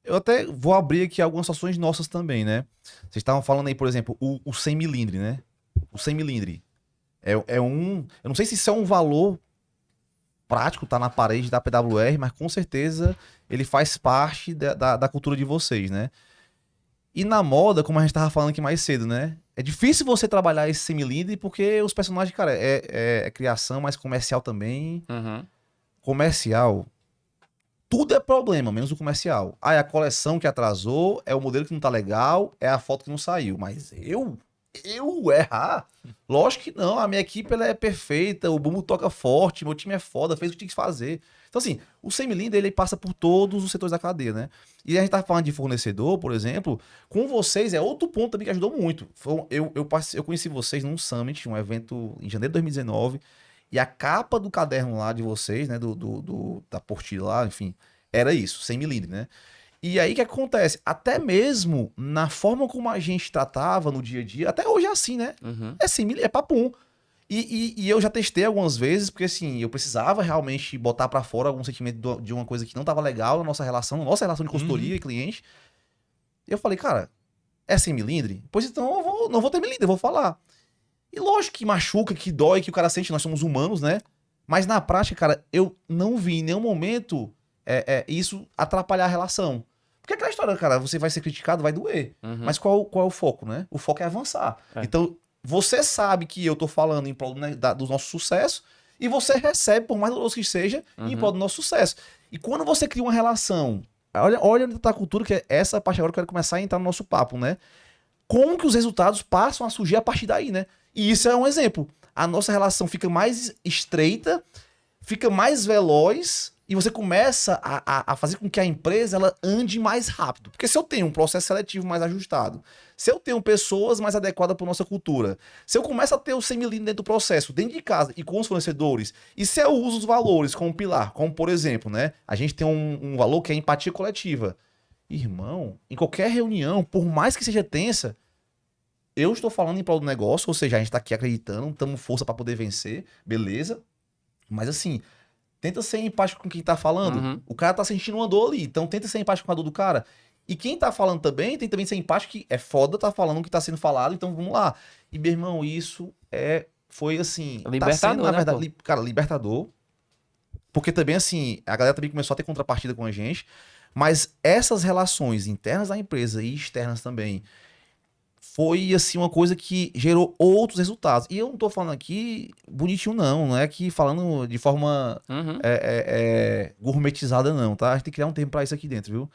eu até vou abrir aqui algumas situações nossas também, né? Vocês estavam falando aí, por exemplo, o 100 milímetros, né? O 100 milímetros é um... Eu não sei se isso é um valor prático, tá na parede da PWR, mas com certeza ele faz parte da cultura de vocês, né? E na moda, como a gente tava falando aqui mais cedo, né? É difícil você trabalhar esse 100 milímetros porque os personagens, cara, é criação, mas comercial também. Uhum. Comercial, tudo é problema, menos o comercial. Ah, é a coleção que atrasou, é o modelo que não tá legal, é a foto que não saiu. Mas eu errar? Lógico que não, a minha equipe ela é perfeita, o Bumbo toca forte, meu time é foda, fez o que tinha que fazer. Então assim, o 100 milímetros ele passa por todos os setores da cadeia, né? E a gente tá falando de fornecedor, por exemplo, com vocês é outro ponto também que ajudou muito. Eu conheci vocês num Summit, um evento em janeiro de 2019, e a capa do caderno lá de vocês, né, da Portilha lá, enfim, era isso, 100 milímetros, né? E aí o que acontece? Até mesmo na forma como a gente tratava no dia a dia, até hoje é assim, né? Uhum. É 100 milímetros, é papum. E eu já testei algumas vezes, porque assim, eu precisava realmente botar pra fora algum sentimento de uma coisa que não tava legal na nossa relação de consultoria e cliente. E eu falei, cara, é 100 milímetros? Pois então eu não vou ter milímetro, eu vou falar. E lógico que machuca, que dói, que o cara sente, nós somos humanos, né? Mas na prática, cara, eu não vi em nenhum momento isso atrapalhar a relação. Porque aquela história, cara, você vai ser criticado, vai doer. Uhum. Mas qual é o foco, né? O foco é avançar. É. Então, você sabe que eu tô falando em prol, né, do nosso sucesso e você recebe, por mais doloroso que seja, em prol do nosso sucesso. E quando você cria uma relação, olha onde tá a cultura, que é essa parte agora que eu quero começar a entrar no nosso papo, né? Como que os resultados passam a surgir a partir daí, né? E isso é um exemplo. A nossa relação fica mais estreita, fica mais veloz e você começa a fazer com que a empresa ela ande mais rápido. Porque se eu tenho um processo seletivo mais ajustado, se eu tenho pessoas mais adequadas para nossa cultura, se eu começo a ter o 100 milímetros dentro do processo, dentro de casa e com os fornecedores, e se eu uso os valores como pilar, como por exemplo, né? A gente tem um valor que é a empatia coletiva. Irmão, em qualquer reunião, por mais que seja tensa, eu estou falando em prol do negócio, ou seja, a gente está aqui acreditando, estamos força para poder vencer, beleza? Mas assim, tenta ser empático com quem tá falando. Uhum. O cara tá sentindo uma dor ali, então tenta ser empático com a dor do cara. E quem tá falando também, tem também que ser empático, que é foda, tá falando o que tá sendo falado, então vamos lá. E, meu irmão, isso foi assim... Libertador, tá sendo, na né, verdade, pô? cara, libertador. Porque também, assim, a galera também começou a ter contrapartida com a gente. Mas essas relações internas da empresa e externas também, foi, assim, uma coisa que gerou outros resultados. E eu não tô falando aqui bonitinho, não é que falando de forma Uhum. gourmetizada, não, tá? A gente tem que criar um termo pra isso aqui dentro, viu?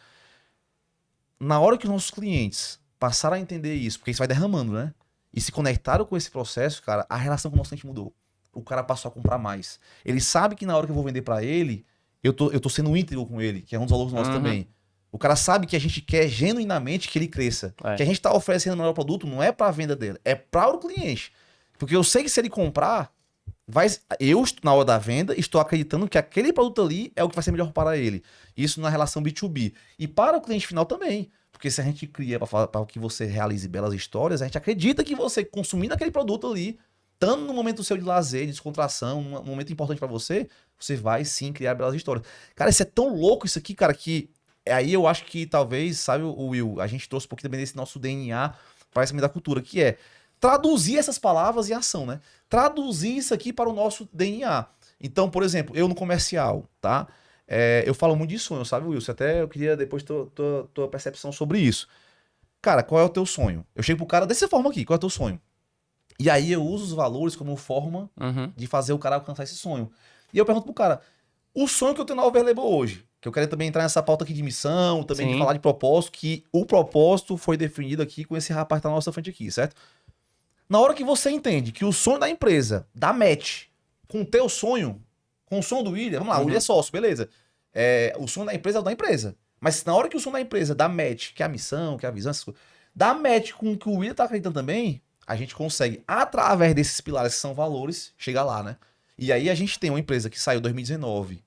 Na hora que os nossos clientes passaram a entender isso, porque isso vai derramando, né? E se conectaram com esse processo, cara, a relação com o nosso cliente mudou. O cara passou a comprar mais. Ele sabe que na hora que eu vou vender pra ele, eu tô sendo íntegro com ele, que é um dos valores nossos Uhum. também. O cara sabe que a gente quer genuinamente que ele cresça. É. Que a gente tá oferecendo o melhor produto não é pra venda dele, é para o cliente. Porque eu sei que se ele comprar, eu, na hora da venda, estou acreditando que aquele produto ali é o que vai ser melhor para ele. Isso na relação B2B. E para o cliente final também. Porque se a gente cria para que você realize belas histórias, a gente acredita que você, consumindo aquele produto ali, estando no momento seu de lazer, de descontração, num momento importante para você, você vai sim criar belas histórias. Cara, isso é tão louco isso aqui, cara, que aí eu acho que talvez, sabe, o Will, a gente trouxe um pouquinho também desse nosso DNA para esse meio da cultura, que é traduzir essas palavras em ação, né? Traduzir isso aqui para o nosso DNA. Então, por exemplo, eu no comercial, tá? Eu falo muito de sonho, sabe, Wilson? Até eu queria depois tua percepção sobre isso. Cara, qual é o teu sonho? Eu chego pro cara dessa forma aqui, qual é o teu sonho? E aí eu uso os valores como forma Uhum. de fazer o cara alcançar esse sonho. E eu pergunto pro cara, o sonho que eu tenho na Overlabel hoje, que eu quero também entrar nessa pauta aqui de missão, também de Sim. falar de propósito, que o propósito foi definido aqui com esse rapaz que tá na nossa frente aqui, certo? Na hora que você entende que o sonho da empresa, da match, com o teu sonho, com o sonho do William, vamos lá, o William é sócio, beleza. O sonho da empresa é o da empresa. Mas na hora que o sonho da empresa dá match, que é a missão, que é a visão, essas coisas, dá match com o que o William tá acreditando também, a gente consegue, através desses pilares que são valores, chegar lá, né? E aí a gente tem uma empresa que saiu em 2019,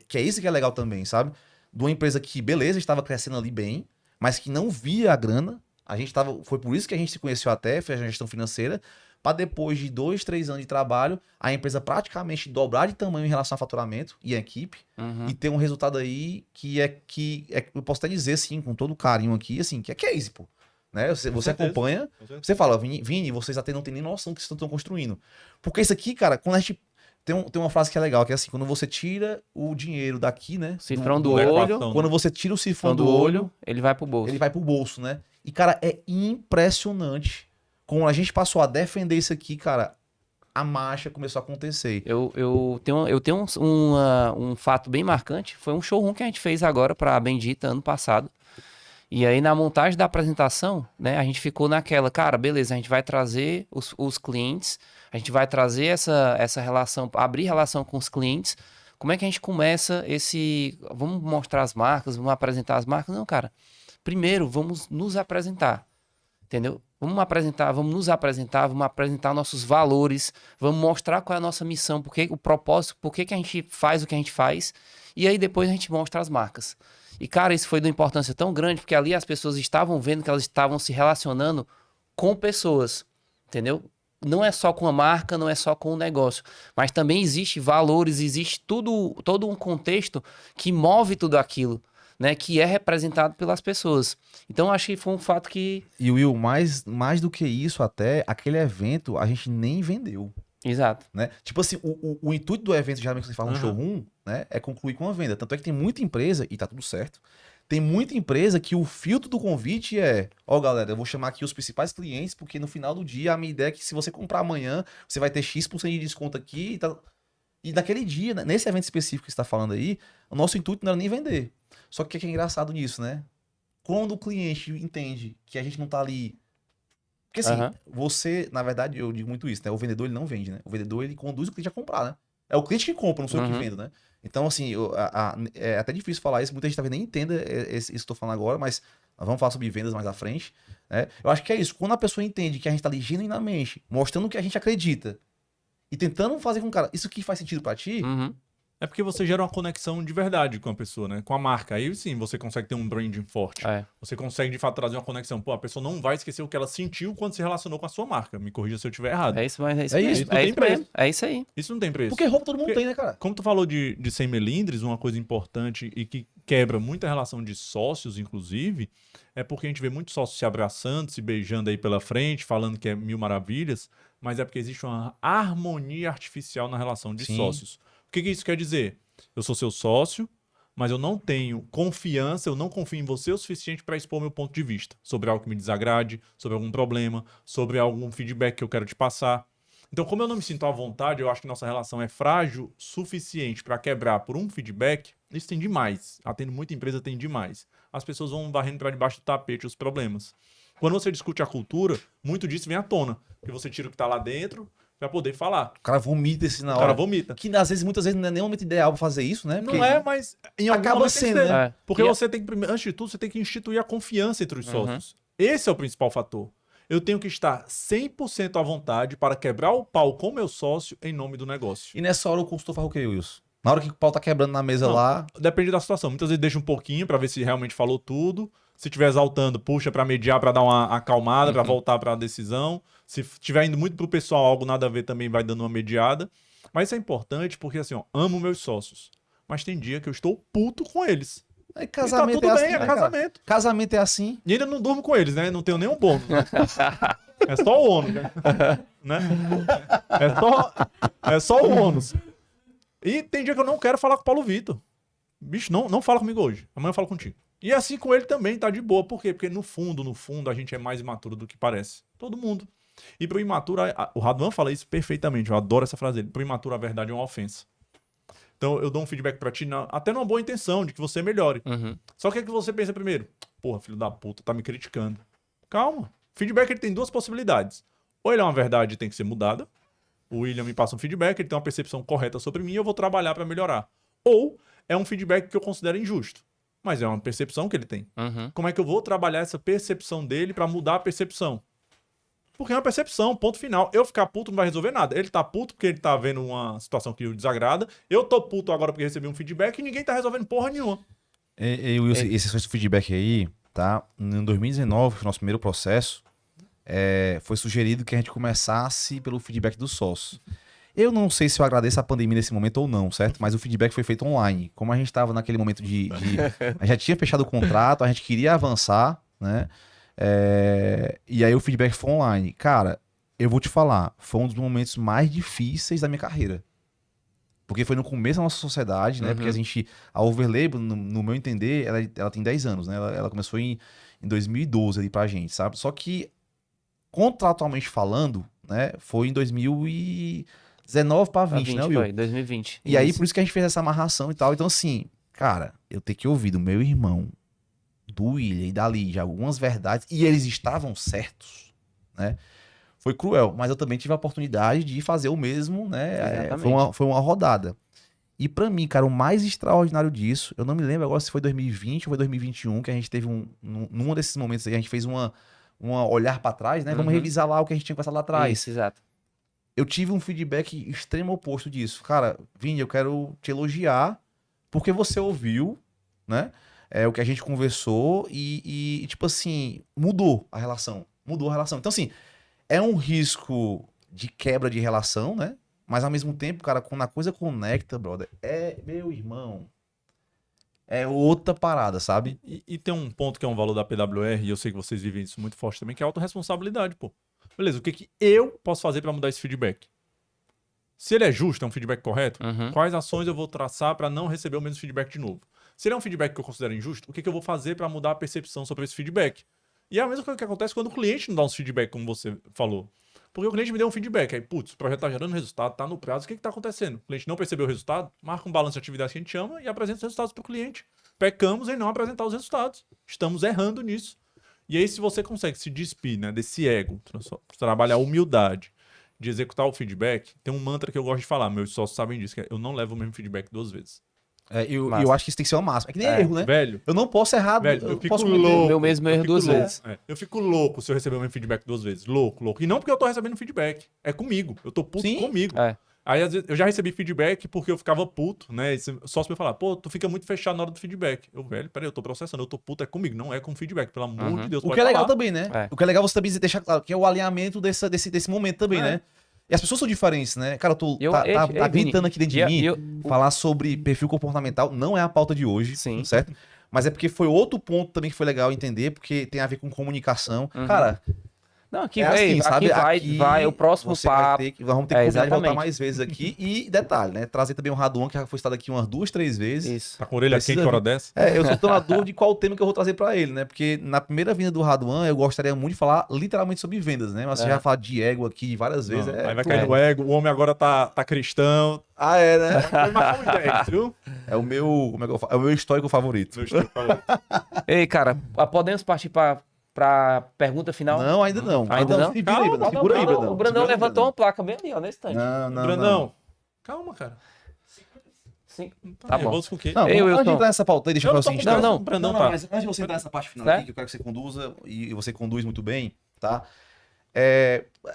que é isso que é legal também, sabe? De uma empresa que, beleza, estava crescendo ali bem, mas que não via a grana. Foi por isso que a gente se conheceu até, fez a gestão financeira, para depois de 2, 3 anos de trabalho, a empresa praticamente dobrar de tamanho em relação ao faturamento e a equipe, e ter um resultado aí que eu posso até dizer, assim, com todo carinho aqui, assim, que é case, pô. Né? Você acompanha, você fala, Vini, vocês até não tem nem noção do que vocês estão construindo. Porque isso aqui, cara, quando a gente... Tem uma frase que é legal, que é assim, quando você tira o dinheiro daqui, né? Cifrão do olho. Quando você tira o cifrão do olho, ele vai pro bolso. Ele vai pro bolso, né? E, cara, é impressionante. Como a gente passou a defender isso aqui, cara, a marcha começou a acontecer. Eu tenho um fato bem marcante. Foi um showroom que a gente fez agora pra Bendita ano passado. E aí, na montagem da apresentação, né, a gente ficou naquela, cara, beleza, a gente vai trazer os clientes, a gente vai trazer essa relação, abrir relação com os clientes. Como é que a gente começa vamos mostrar as marcas, vamos apresentar as marcas? Não, cara, primeiro vamos nos apresentar, entendeu? Vamos nos apresentar, vamos apresentar nossos valores, vamos mostrar qual é a nossa missão, o propósito, por que a gente faz o que a gente faz, e aí depois a gente mostra as marcas. E, cara, isso foi de uma importância tão grande, porque ali as pessoas estavam vendo que elas estavam se relacionando com pessoas, entendeu? Não é só com a marca, não é só com o negócio, mas também existe valores, existe todo um contexto que move tudo aquilo, né? Que é representado pelas pessoas. Então, acho que foi um fato que... E, Will, mais do que isso até, aquele evento a gente nem vendeu. Exato. Né? Tipo assim, o intuito do evento, geralmente quando você faz um showroom, né, é concluir com uma venda. Tanto é que tem muita empresa, e tá tudo certo, tem muita empresa que o filtro do convite é, galera, eu vou chamar aqui os principais clientes, porque no final do dia a minha ideia é que se você comprar amanhã, você vai ter X% de desconto aqui e tal. E naquele dia, nesse evento específico que você tá falando aí, o nosso intuito não era nem vender. Só que o que é engraçado nisso, né? Quando o cliente entende que a gente não tá ali... Porque assim, você, na verdade, eu digo muito isso, né? O vendedor, ele não vende, né? O vendedor, ele conduz o cliente a comprar, né? É o cliente que compra, não sou eu que vendo, né? Então, assim, é até difícil falar isso, muita gente talvez nem entenda isso que eu tô falando agora, mas nós vamos falar sobre vendas mais à frente, né? Eu acho que é isso, quando a pessoa entende que a gente tá ali genuinamente, mostrando o que a gente acredita, e tentando fazer com o cara, isso aqui faz sentido pra ti, É porque você gera uma conexão de verdade com a pessoa, né? Com a marca. Aí sim, você consegue ter um branding forte. Você consegue, de fato, trazer uma conexão. Pô, a pessoa não vai esquecer o que ela sentiu quando se relacionou com a sua marca. Me corrija se eu estiver errado. É isso aí. Isso não tem preço. Porque roupa todo mundo tem, né, cara? Como tu falou de 100 melindres, uma coisa importante e que quebra muita relação de sócios, inclusive, é porque a gente vê muitos sócios se abraçando, se beijando aí pela frente, falando que é mil maravilhas, mas é porque existe uma harmonia artificial na relação de sócios. O que isso quer dizer? Eu sou seu sócio, mas eu não tenho confiança, eu não confio em você o suficiente para expor meu ponto de vista sobre algo que me desagrade, sobre algum problema, sobre algum feedback que eu quero te passar. Então, como eu não me sinto à vontade, eu acho que nossa relação é frágil suficiente para quebrar por um feedback. Isso tem demais. Atendo muita empresa, tem demais. As pessoas vão varrendo para debaixo do tapete os problemas. Quando você discute a cultura, muito disso vem à tona, porque você tira o que está lá dentro pra poder falar. O cara vomita esse na hora. O cara vomita. Que muitas vezes não é nem o momento ideal pra fazer isso, né? Não é, mas em algum acaba momento sendo, tem que ser. né? Porque você tem que, antes de tudo, você tem que instituir a confiança entre os sócios. Esse é o principal fator. Eu tenho que estar 100% à vontade para quebrar o pau com meu sócio em nome do negócio. E nessa hora o consultor faz o que, Wilson? Na hora que o pau tá quebrando na mesa lá... Depende da situação. Muitas vezes deixa um pouquinho para ver se realmente falou tudo. Se estiver exaltando, puxa para mediar, para dar uma acalmada, para voltar para a decisão. Se estiver indo muito pro pessoal, algo nada a ver, também vai dando uma mediada. Mas isso é importante porque, assim, amo meus sócios. Mas tem dia que eu estou puto com eles. É, casamento e tá tudo bem, assim, é casamento. Casamento é assim. E ainda não durmo com eles, né? Não tenho nenhum bônus. Né? É só o ônus, né? É só o ônus. E tem dia que eu não quero falar com o Paulo Vitor. Bicho, não fala comigo hoje. Amanhã eu falo contigo. E assim com ele também, tá de boa. Por quê? Porque no fundo, a gente é mais imaturo do que parece. Todo mundo. E pro imaturo, o Raduan fala isso perfeitamente. Eu adoro essa frase dele. Pro imaturo, a verdade é uma ofensa. Então, eu dou um feedback pra ti, até numa boa intenção, de que você melhore. Só que é que você pensa primeiro? Porra, filho da puta, tá me criticando. Calma. Feedback, ele tem duas possibilidades. Ou ele é uma verdade e tem que ser mudada, O William me passa um feedback, ele tem uma percepção correta sobre mim e eu vou trabalhar para melhorar. Ou é um feedback que eu considero injusto, mas é uma percepção que ele tem. Uhum. Como é que eu vou trabalhar essa percepção dele para mudar a percepção? Porque é uma percepção, ponto final. Eu ficar puto não vai resolver nada. Ele tá puto porque ele tá vendo uma situação que o desagrada. Eu tô puto agora porque recebi um feedback e ninguém tá resolvendo porra nenhuma. Wilson, esse feedback aí, tá? Em 2019, o nosso primeiro processo, foi sugerido que a gente começasse pelo feedback do sócio. Eu não sei se eu agradeço a pandemia nesse momento ou não, certo? Mas o feedback foi feito online. Como a gente estava naquele momento a gente já tinha fechado o contrato, a gente queria avançar, né? E aí o feedback foi online. Cara, eu vou te falar, foi um dos momentos mais difíceis da minha carreira. Porque foi no começo da nossa sociedade, né? Porque a Overlabel, no meu entender, ela tem 10 anos, né? Ela começou em 2012 ali pra gente, sabe? Só que, contratualmente falando, né? Foi em 2019 pra 20, né, Will? Foi, 2020. E aí, por isso que a gente fez essa amarração e tal. Então, assim, cara, eu tenho que ouvir do meu irmão, do William e da Lídia algumas verdades, e eles estavam certos, né? Foi cruel, mas eu também tive a oportunidade de fazer o mesmo, né? Foi uma rodada. E pra mim, cara, o mais extraordinário disso, eu não me lembro agora se foi 2020 ou foi 2021, que a gente teve num desses momentos aí, a gente fez uma olhar pra trás, né? Vamos revisar lá o que a gente tinha passado lá atrás. Isso, exato. Eu tive um feedback extremo oposto disso. Cara, Vini, eu quero te elogiar porque você ouviu, né? O que a gente conversou e tipo assim, mudou a relação. Mudou a relação. Então, assim, é um risco de quebra de relação, né? Mas ao mesmo tempo, cara, quando a coisa conecta, brother, meu irmão, é outra parada, sabe? E tem um ponto que é um valor da PWR, e eu sei que vocês vivem isso muito forte também, que é a autorresponsabilidade, pô. Beleza, o que eu posso fazer para mudar esse feedback? Se ele é justo, é um feedback correto, quais ações eu vou traçar para não receber o mesmo feedback de novo? Se ele é um feedback que eu considero injusto, o que eu vou fazer para mudar a percepção sobre esse feedback? E é a mesma coisa que acontece quando o cliente não dá um feedback, como você falou. Porque o cliente me deu um feedback, aí, putz, o projeto tá gerando resultado, tá no prazo, o que tá acontecendo? O cliente não percebeu o resultado, marca um balanço de atividade que a gente chama e apresenta os resultados para o cliente. Pecamos em não apresentar os resultados. Estamos errando nisso. E aí, se você consegue se despir, né, desse ego, trabalhar a humildade de executar o feedback, tem um mantra que eu gosto de falar, meus sócios sabem disso, que é eu não levo o mesmo feedback 2 vezes. Eu acho que isso tem que ser uma máxima. É que nem erro, né? Velho, eu não posso errar. velho, eu fico posso louco. Meu mesmo erro 2 vezes. Eu fico louco se eu receber o mesmo feedback 2 vezes. Louco. E não porque eu tô recebendo feedback. É comigo. Eu tô puto comigo. Aí, às vezes, eu já recebi feedback porque eu ficava puto, né? E só se eu falar, pô, tu fica muito fechado na hora do feedback. Velho, peraí, eu tô processando, eu tô puto, é comigo, não é com feedback, pelo amor de Deus. O que é legal também, né? O que é legal você também deixar claro, que é o alinhamento desse momento também, né? E as pessoas são diferentes, né? Cara, tá gritando aqui dentro de mim, falar sobre perfil comportamental não é a pauta de hoje, certo? Mas é porque foi outro ponto também que foi legal entender, porque tem a ver com comunicação. Cara... Não, aqui, assim, sabe? vai o próximo papo. Vamos ter que combinar de voltar mais vezes aqui. E detalhe, né? Trazer também o Raduan, que já foi citado aqui umas 2, 3 vezes. Isso. Tá com a orelha quente hora dessa? Eu tô na dúvida de qual tema que eu vou trazer pra ele, né? Porque na primeira vinda do Raduan, eu gostaria muito de falar literalmente sobre vendas, né? Mas você já fala de ego aqui várias vezes. Aí vai cair no ego, o homem agora tá cristão. Né? Vai marcar uns 10, viu? É o meu, como é que eu falo? É o meu histórico favorito. Ei, cara, podemos partir pra pergunta final? Não, ainda não. Ainda não? Segura aí, Brandão. O Brandão levantou uma placa bem ali, ó, nesse estante. Não. Brandão, calma, cara. Sim. Tá bom. bom. Com o quê? Não, antes de entrar nessa pauta aí, deixa eu falar o seguinte. Não, Brandão, mas antes de você entrar nessa parte final aqui, que eu quero que você conduza, e você conduz muito bem, tá?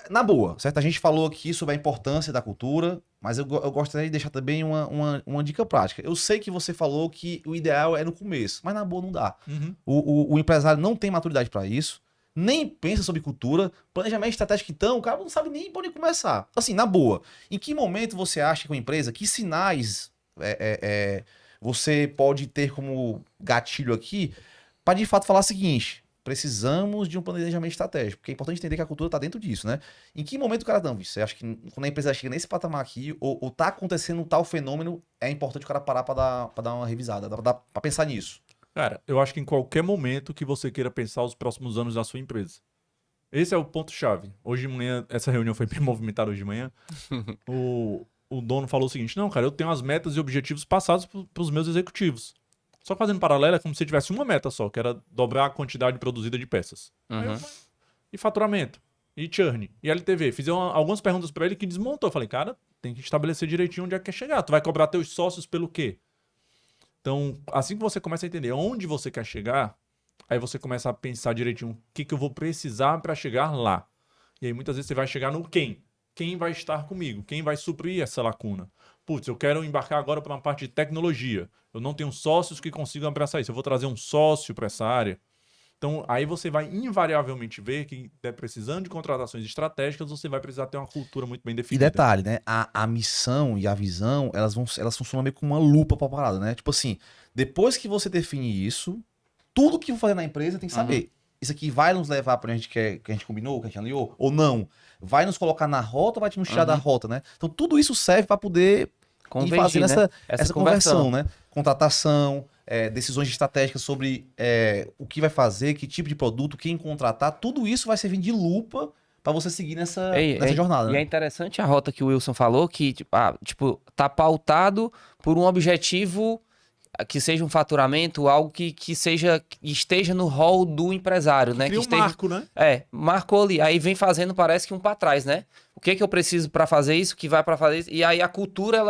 Na boa, certo? A gente falou aqui sobre a importância da cultura, mas eu gostaria de deixar também uma dica prática. Eu sei que você falou que o ideal é no começo, mas na boa não dá. O empresário não tem maturidade para isso, nem pensa sobre cultura, planejamento estratégico então, o cara não sabe nem por onde começar. Assim, na boa, em que momento você acha que uma empresa, que sinais você pode ter como gatilho aqui para de fato falar o seguinte: precisamos de um planejamento estratégico, porque é importante entender que a cultura está dentro disso, né? Em que momento o cara não, você acha que quando a empresa chega nesse patamar aqui, ou tá acontecendo um tal fenômeno, é importante o cara parar para dar uma revisada, para pensar nisso? Cara, eu acho que em qualquer momento que você queira pensar os próximos anos da sua empresa. Esse é o ponto-chave. Hoje de manhã, essa reunião foi bem movimentada hoje de manhã. O dono falou o seguinte: não, cara, eu tenho as metas e objetivos passados para os meus executivos. Só que fazendo paralelo, é como se tivesse uma meta só, que era dobrar a quantidade produzida de peças. E faturamento? e churn, e LTV. Fiz algumas perguntas para ele que desmontou. Eu falei, cara, tem que estabelecer direitinho onde é que quer chegar. Tu vai cobrar teus sócios pelo quê? Então, assim que você começa a entender onde você quer chegar, aí você começa a pensar direitinho o que eu vou precisar para chegar lá. E aí muitas vezes você vai chegar no quem. Quem vai estar comigo? Quem vai suprir essa lacuna? Putz, eu quero embarcar agora para uma parte de tecnologia. Eu não tenho sócios que consigam abraçar isso. Eu vou trazer um sócio para essa área. Então, aí você vai invariavelmente ver que, precisando de contratações estratégicas, você vai precisar ter uma cultura muito bem E definida. detalhe, né? A missão e a visão, elas funcionam meio como uma lupa pra parada, né? Tipo assim, depois que você define isso, tudo que for fazer na empresa tem que saber. Isso aqui vai nos levar pra onde a gente quer, que a gente combinou, que a gente alinhou, ou não? Vai nos colocar na rota ou vai te nos tirar da rota, né? Então tudo isso serve pra poder ir Convergir, fazendo né? essa conversão, né? Contratação, decisões estratégicas sobre o que vai fazer, que tipo de produto, quem contratar, tudo isso vai servir de lupa pra você seguir nessa jornada, E né? é interessante a rota que o Wilson falou, que tipo, tá pautado por um objetivo que seja um faturamento, algo que esteja no rol do empresário, né? Cria um marco, né? Marcou ali. Aí vem fazendo, parece que um para trás, né? O que eu preciso para fazer isso, que vai para fazer isso. E aí a cultura,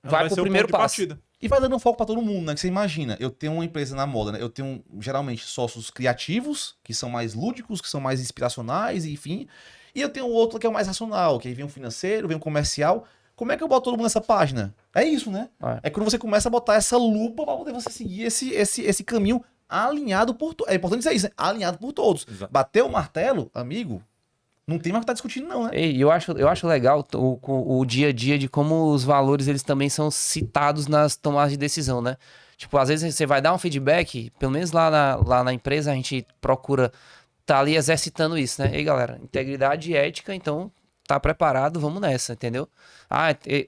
vai pro ser o primeiro ponto de passo. partida. E vai dando um foco pra todo mundo, né? Que você imagina, eu tenho uma empresa na moda, né? Eu tenho geralmente sócios criativos, que são mais lúdicos, que são mais inspiracionais, enfim. E eu tenho outro que é o mais racional, que aí vem um financeiro, vem um comercial. Como é que eu boto todo mundo nessa página? É isso, né? É quando você começa a botar essa lupa pra poder você seguir esse caminho alinhado por todos. É importante dizer isso, né? Alinhado por todos. Exato. Bateu o martelo, amigo, não tem mais o que tá discutindo, não, né? E eu acho legal o dia a dia de como os valores eles também são citados nas tomadas de decisão, né? Tipo, às vezes você vai dar um feedback, pelo menos lá na empresa a gente procura tá ali exercitando isso, né? E aí, galera, integridade e ética, então tá preparado, vamos nessa, entendeu?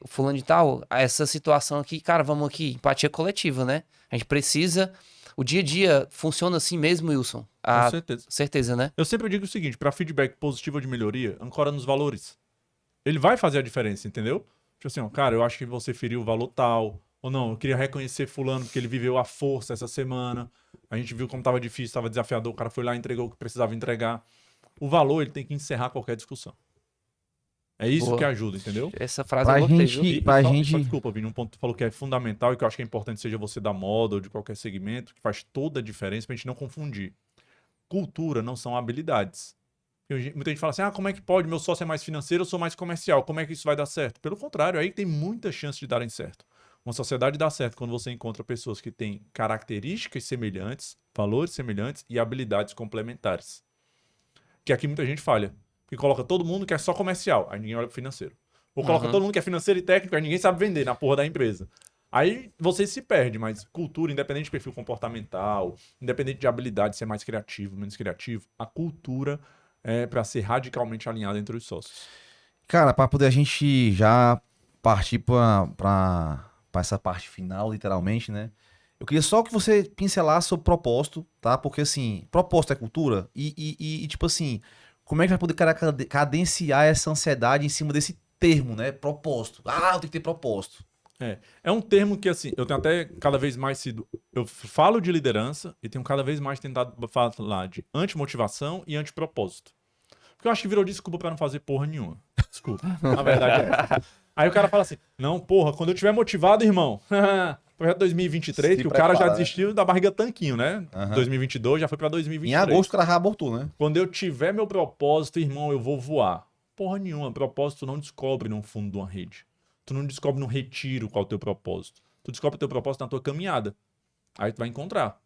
Fulano de tal, essa situação aqui, cara, vamos aqui, empatia coletiva, né? A gente precisa. O dia a dia funciona assim mesmo, Wilson? Com certeza. Certeza, né? Eu sempre digo o seguinte, para feedback positivo ou de melhoria, ancora nos valores. Ele vai fazer a diferença, entendeu? Tipo assim, ó, cara, eu acho que você feriu o valor tal, ou não, eu queria reconhecer fulano porque ele viveu a força essa semana, a gente viu como tava difícil, tava desafiador, o cara foi lá e entregou o que precisava entregar. O valor, ele tem que encerrar qualquer discussão. É isso Boa. que ajuda, entendeu? Essa frase Pra eu gostei, gente- viu? Só desculpa, Vini, um ponto que tu falou que é fundamental e que eu acho que é importante, seja você da moda ou de qualquer segmento, que faz toda a diferença pra gente não confundir. Cultura não são habilidades. Muita gente fala assim, como é que pode? Meu sócio é mais financeiro, eu sou mais comercial. Como é que isso vai dar certo? Pelo contrário, aí tem muita chance de darem certo. Uma sociedade dá certo quando você encontra pessoas que têm características semelhantes, valores semelhantes e habilidades complementares. Que aqui muita gente falha. Porque coloca todo mundo que é só comercial, aí ninguém olha pro financeiro. Ou coloca todo mundo que é financeiro e técnico, aí ninguém sabe vender na porra da empresa. Aí você se perde, mas cultura, independente de perfil comportamental, independente de habilidade, ser mais criativo, menos criativo, a cultura é para ser radicalmente alinhada entre os sócios. Cara, para poder a gente já partir para essa parte final, literalmente, né? Eu queria só que você pincelasse sobre propósito, tá? Porque, assim, propósito é cultura e tipo assim, como é que vai poder cadenciar essa ansiedade em cima desse termo, né? Propósito. Eu tenho que ter propósito. É um termo que, assim, eu tenho até cada vez mais sido... Eu falo de liderança e tenho cada vez mais tentado falar de antimotivação e antipropósito. Porque eu acho que virou desculpa pra não fazer porra nenhuma. Desculpa. Na verdade é essa. Aí o cara fala assim, não, porra, quando eu tiver motivado, irmão... Projeto 2023, que o cara já desistiu da barriga tanquinho, né? 2022 já foi pra 2023. Em agosto o cara já abortou, né? Quando eu tiver meu propósito, irmão, eu vou voar. Porra nenhuma, propósito tu não descobre no fundo de uma rede. Tu não descobre no retiro qual é o teu propósito. Tu descobre o teu propósito na tua caminhada. Aí tu vai encontrar.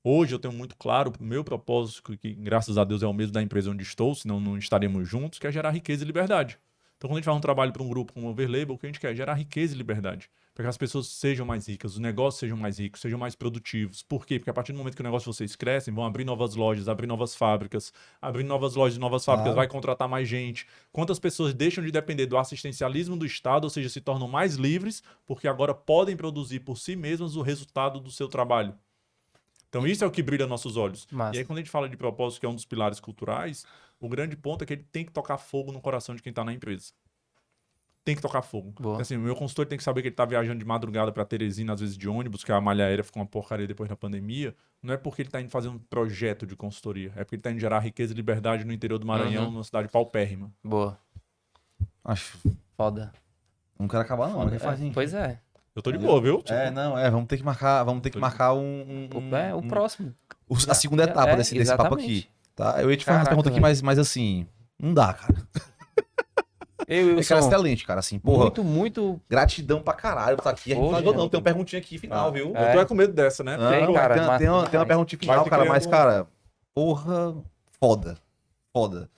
Hoje eu tenho muito claro o meu propósito, que graças a Deus é o mesmo da empresa onde estou, senão não estaremos juntos, que é gerar riqueza e liberdade. Então quando a gente faz um trabalho para um grupo como o Overlabel, o que a gente quer é gerar riqueza e liberdade. Para que as pessoas sejam mais ricas, os negócios sejam mais ricos, sejam mais produtivos. Por quê? Porque a partir do momento que o negócio de vocês crescem, vão abrir novas lojas, abrir novas fábricas, abrir novas lojas, novas fábricas, vai contratar mais gente. Quantas pessoas deixam de depender do assistencialismo do Estado, ou seja, se tornam mais livres, porque agora podem produzir por si mesmas o resultado do seu trabalho. Então isso é o que brilha nossos olhos. Massa. E aí quando a gente fala de propósito, que é um dos pilares culturais, o grande ponto é que ele tem que tocar fogo no coração de quem está na empresa. tem que tocar fogo. Boa. Assim, o meu consultor tem que saber que ele tá viajando de madrugada pra Teresina, às vezes de ônibus, que a malha aérea ficou uma porcaria depois da pandemia. Não é porque ele tá indo fazer um projeto de consultoria. É porque ele tá indo gerar riqueza e liberdade no interior do Maranhão, numa cidade paupérrima. Boa. Acho. Foda. Não quero acabar, não. Ninguém faz Pois é. Eu tô de boa, viu? Vamos ter que marcar, O próximo. a segunda etapa desse papo exatamente. aqui. Tá? Eu ia te fazer uma Caraca, pergunta aqui, mas assim, não dá, cara. Eu É, cara, excelente, cara. Assim, porra, muito. gratidão pra caralho por estar aqui. A gente Poxa. falou, não, tem uma perguntinha aqui final, viu? É. Eu tô é com medo dessa, né? Não, Tem, cara, tem, mas- tem uma perguntinha final, Vai cara, criando mas, cara, porra, foda. Foda.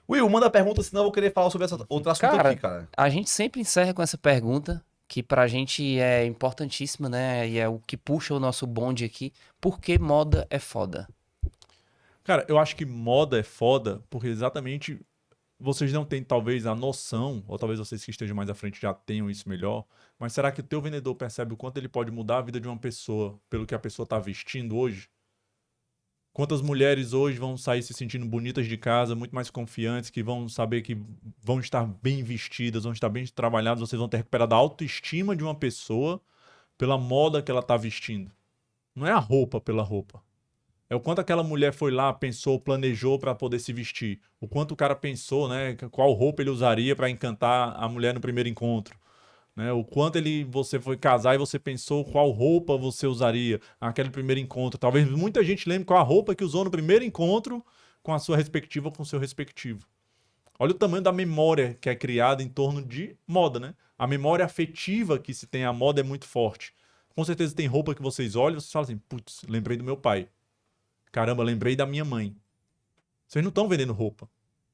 Will, manda a pergunta, senão eu vou querer falar sobre essa outro assunto Cara, aqui, cara. A gente sempre encerra com essa pergunta, que pra gente é importantíssima, né? E é o que puxa o nosso bonde aqui. Por que moda é foda? Cara, eu acho que moda é foda porque exatamente vocês não têm talvez a noção, ou talvez vocês que estejam mais à frente já tenham isso melhor, mas será que o teu vendedor percebe o quanto ele pode mudar a vida de uma pessoa pelo que a pessoa tá vestindo hoje? Quantas mulheres hoje vão sair se sentindo bonitas de casa, muito mais confiantes, que vão saber que vão estar bem vestidas, vão estar bem trabalhadas, vocês vão ter recuperado a autoestima de uma pessoa pela moda que ela tá vestindo. Não é a roupa pela roupa. É o quanto aquela mulher foi lá, pensou, planejou para poder se vestir. O quanto o cara pensou, né, qual roupa ele usaria para encantar a mulher no primeiro encontro. Né? O quanto você foi casar e você pensou qual roupa você usaria naquele primeiro encontro. Talvez muita gente lembre qual a roupa que usou no primeiro encontro com a sua respectiva ou com o seu respectivo. Olha o tamanho da memória que é criada em torno de moda, né? A memória afetiva que se tem à moda é muito forte. Com certeza tem roupa que vocês olham e vocês falam assim, putz, lembrei do meu pai. Caramba, lembrei da minha mãe. Vocês não estão vendendo roupa.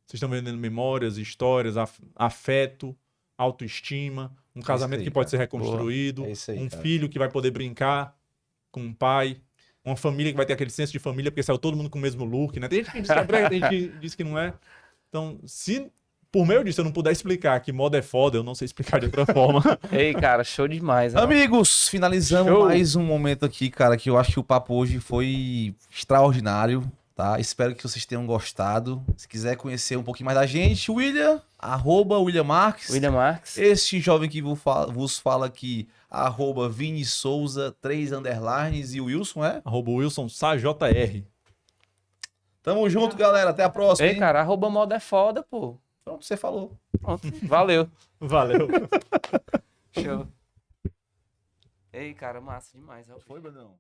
Vocês estão vendendo memórias, histórias, afeto, autoestima, um casamento aí, que pode cara. ser reconstruído, Boa. É isso aí, um cara. filho que vai poder brincar com um pai, uma família que vai ter aquele senso de família, porque saiu todo mundo com o mesmo look, né? Tem gente que diz que é brega, tem gente que diz que não é. Então, se por meio disso eu não puder explicar que moda é foda, eu não sei explicar de outra forma. Ei, cara, show demais. Ó. Amigos, finalizamos Show. mais um momento aqui, cara, que eu acho que o papo hoje foi extraordinário, tá? Espero que vocês tenham gostado. Se quiser conhecer um pouquinho mais da gente, @William Marques. William Marques. Este jovem que vos fala aqui, @Vini Souza, 3 underlines, e o Wilson, é? @Wilson SaJR. Tamo junto, galera. Até a próxima. Ei, hein? cara, @moda é foda, pô. Pronto, você falou. Pronto. Valeu. Valeu. Show. Ei, cara, massa demais. Ó. Foi, Brandão?